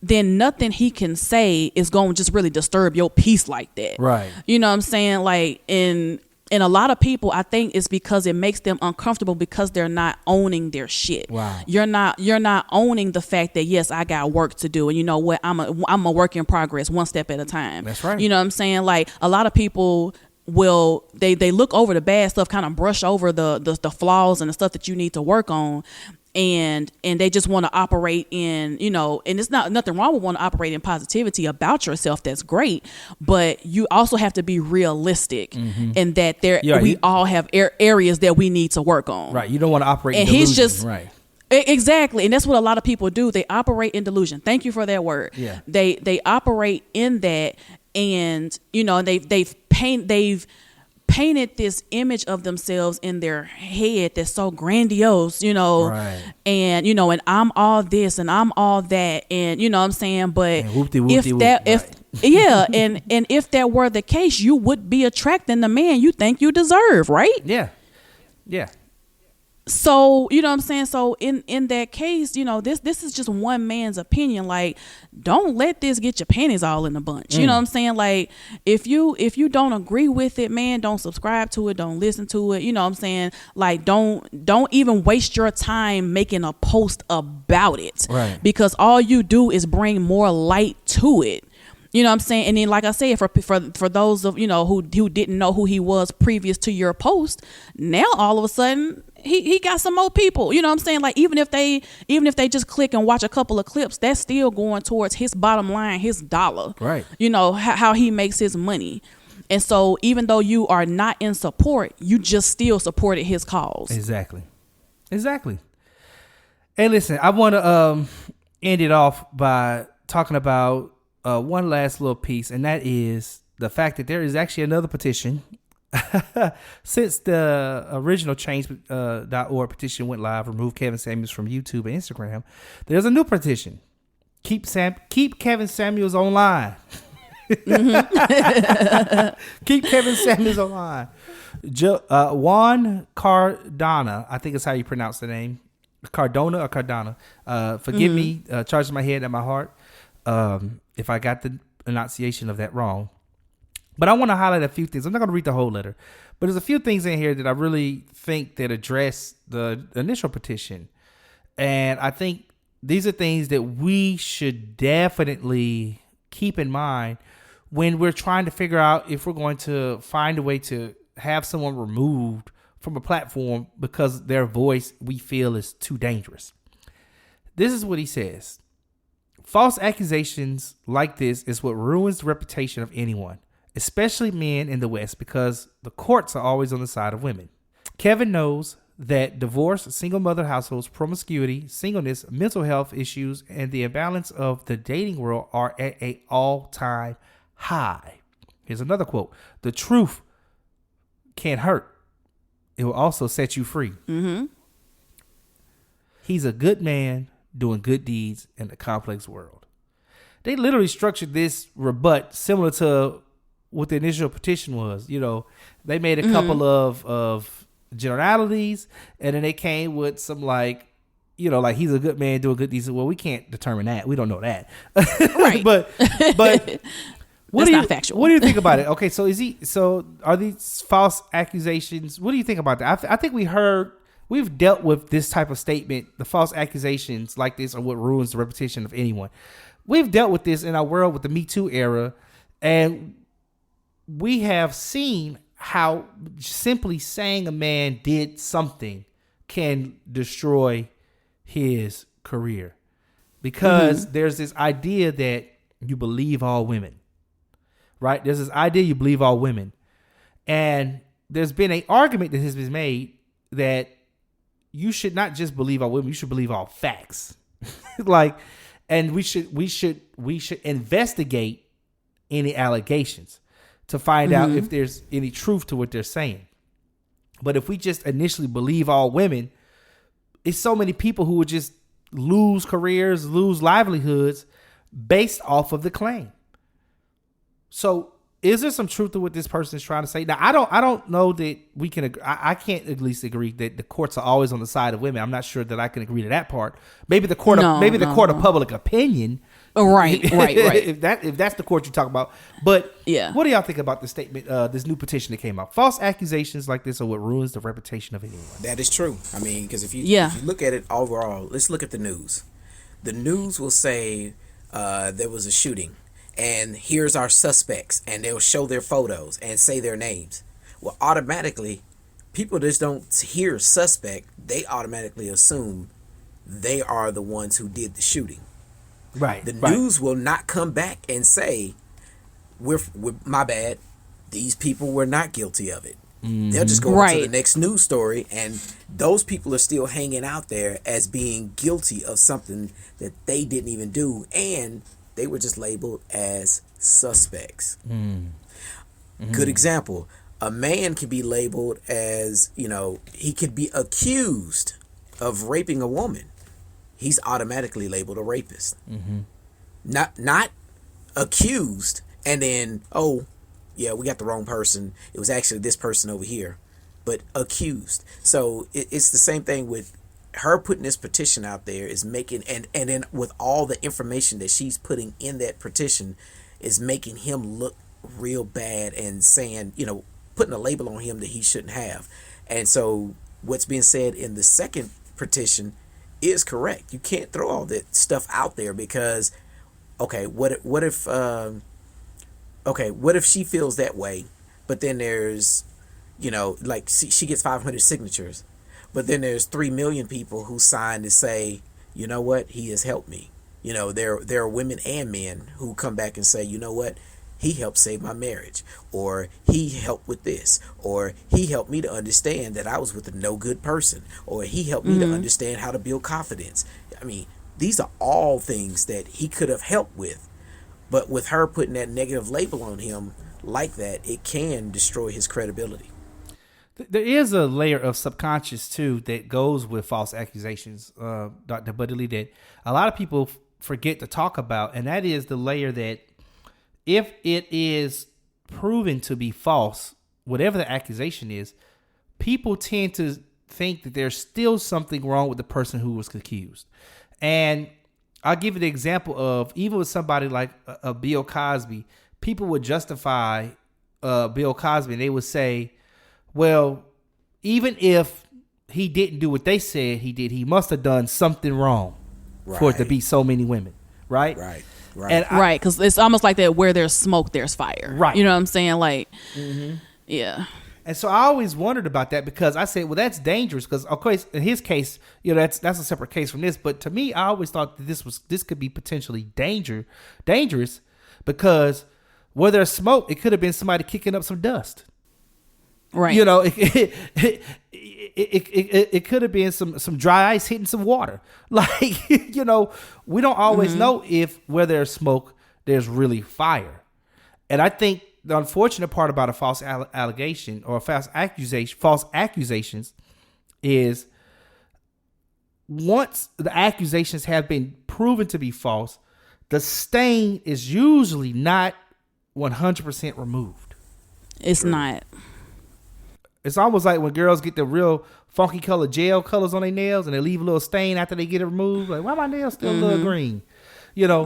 then nothing he can say is going to just really disturb your peace like that. Right. You know what I'm saying? Like, and a lot of people, I think it's because it makes them uncomfortable because they're not owning their shit. Wow. You're not owning the fact that, yes, I got work to do. And you know what? I'm a work in progress, one step at a time. That's right. You know what I'm saying? Like, a lot of people will, they look over the bad stuff, kind of brush over the flaws and the stuff that you need to work on. And they just want to operate in, and it's nothing wrong with wanting to operate in positivity about yourself. That's great. But you also have to be realistic in that we all have areas that we need to work on. Right. You don't want to operate in delusion. delusion. He's just, right. Exactly. And that's what a lot of people do. They operate in delusion. Thank you for that word. Yeah. They operate in that, and, they've painted this image of themselves in their head that's so grandiose, Right. and and I'm all this and I'm all that, and you know what I'm saying, but if that were the case, you would be attracting the man you think you deserve, right? Yeah. So, you know what I'm saying? So in that case, this is just one man's opinion. Like, don't let this get your panties all in a bunch. You know what I'm saying? Like, if you don't agree with it, man, don't subscribe to it, don't listen to it. You know what I'm saying? Like, don't even waste your time making a post about it. Right. Because all you do is bring more light to it. You know what I'm saying? And then, like I said, for those of, who didn't know who he was previous to your post, now all of a sudden he got some more people. You know what I'm saying? Like, even if they just click and watch a couple of clips, that's still going towards his bottom line, his dollar. Right. How he makes his money. And so even though you are not in support, you just still supported his cause. Exactly. Hey, listen, I want to end it off by talking about one last little piece, and that is the fact that there is actually another petition. Since the original change.org petition went live, remove Kevin Samuels from YouTube and Instagram, there's a new petition. Keep Kevin Samuels online. Keep Kevin Samuels online. Juan Cardona, I think is how you pronounce the name. Cardona or Cardona. Forgive me, charges my head and my heart, if I got the enunciation of that wrong. But I want to highlight a few things. I'm not going to read the whole letter, but there's a few things in here that I really think that address the initial petition. And I think these are things that we should definitely keep in mind when we're trying to figure out if we're going to find a way to have someone removed from a platform because their voice we feel is too dangerous. This is what he says. False accusations like this is what ruins the reputation of anyone, especially men in the West, because the courts are always on the side of women. Kevin knows that divorce, single mother households, promiscuity, singleness, mental health issues, and the imbalance of the dating world are at an all-time high. Here's another quote. The truth can't hurt. It will also set you free. Mm-hmm. He's a good man doing good deeds in a complex world. they literally structured this rebut similar to what the initial petition was. You know, they made a couple of generalities, and then they came with some like, you know, like he's a good man doing good deeds. Well, we can't determine that. We don't know that. Right. but That's not factual. What do you think about it? Okay, so are these false accusations? What do you think about that? I think we've dealt with this type of statement, the false accusations like this are what ruins the reputation of anyone. We've dealt with this in our world with the Me Too era, and we have seen how simply saying a man did something can destroy his career, because there's this idea that you believe all women, right? There's this idea you believe all women, and there's been an argument that has been made that you should not just believe all women, you should believe all facts. Like, and we should investigate any allegations to find out if there's any truth to what they're saying. But if we just initially believe all women, it's so many people who would just lose careers, lose livelihoods based off of the claim. So is there some truth to what this person is trying to say? Now, I don't know that we can agree. I can't at least agree that the courts are always on the side of women. I'm not sure that I can agree to that part. Maybe the court of court of public opinion. Right. if that's the court you talk about. But yeah, what do y'all think about the statement, this new petition that came out? False accusations like this are what ruins the reputation of anyone. That is true. I mean, because if you look at it overall, let's look at the news. The news will say there was a shooting, and here's our suspects, and they'll show their photos and say their names. Well, automatically, people just don't hear suspect. They automatically assume they are the ones who did the shooting. Right. The news will not come back and say, we're my bad, these people were not guilty of it. They'll just go on to the next news story, and those people are still hanging out there as being guilty of something that they didn't even do, and they were just labeled as suspects. Good example. A man can be labeled as, he could be accused of raping a woman. He's automatically labeled a rapist. Not accused and then, oh, yeah, we got the wrong person. It was actually this person over here, but accused. So it's the same thing with her putting this petition out there is making, and then with all the information that she's putting in that petition is making him look real bad and saying, putting a label on him that he shouldn't have. And so what's being said in the second petition is correct. You can't throw all that stuff out there because, what if she feels that way, but then there's, like she gets 500 signatures, but then there's 3 million people who sign to say, you know what, he has helped me. There are women and men who come back and say, you know what, he helped save my marriage, or he helped with this, or he helped me to understand that I was with a no good person, or he helped me to understand how to build confidence. I mean, these are all things that he could have helped with, but with her putting that negative label on him like that, it can destroy his credibility. There is a layer of subconscious too that goes with false accusations, Dr. Budley, that a lot of people forget to talk about, and that is the layer that if it is proven to be false, whatever the accusation is, people tend to think that there's still something wrong with the person who was accused. And I'll give you the example of even with somebody like Bill Cosby, people would justify Bill Cosby and they would say, well, even if he didn't do what they said he did, he must have done something wrong for it to be so many women, right? Right. Right, because it's almost like that, where there's smoke, there's fire. Right. You know what I'm saying? Like, yeah. And so I always wondered about that because I said, well, that's dangerous because, of course, in his case, that's a separate case from this. But to me, I always thought that this could be potentially dangerous because where there's smoke, it could have been somebody kicking up some dust. Right. It could have been some dry ice hitting some water. Like, we don't always know if where there's smoke, there's really fire. And I think the unfortunate part about a false allegation or a false accusations is once the accusations have been proven to be false, the stain is usually not 100% removed. It's not. It's almost like when girls get the real funky color gel colors on their nails and they leave a little stain after they get it removed. Like, why my nails still a little green? You know,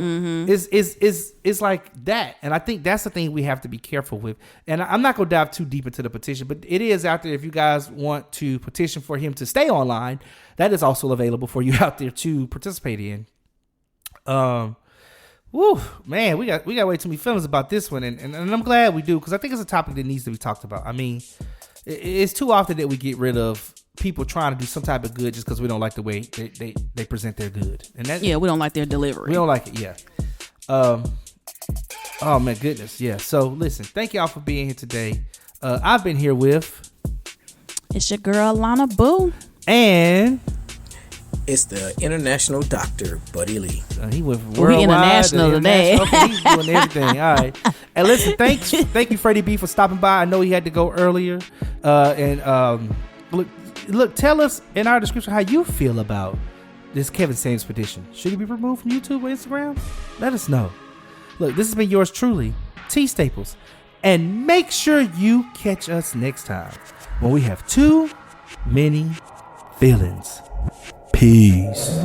it's like that. And I think that's the thing we have to be careful with. And I'm not going to dive too deep into the petition, but it is out there. If you guys want to petition for him to stay online, that is also available for you out there to participate in. Woo, man, we got way too many feelings about this one. And I'm glad we do, because I think it's a topic that needs to be talked about. I mean, it's too often that we get rid of people trying to do some type of good just because we don't like the way they present their good. And that, we don't like their delivery. We don't like it, yeah. Oh my goodness, yeah. So listen, thank y'all for being here today. I've been here with, it's your girl Lana Boo, and it's the international doctor Buddy Lee. He went worldwide. We international today. Okay, he's doing everything. All right. And listen, thank you, Freddie B, for stopping by. I know he had to go earlier. Look, tell us in our description how you feel about this Kevin Samuels petition. Should he be removed from YouTube or Instagram? Let us know. Look, this has been yours truly, T Staples. And make sure you catch us next time when we have too many feelings. Peace.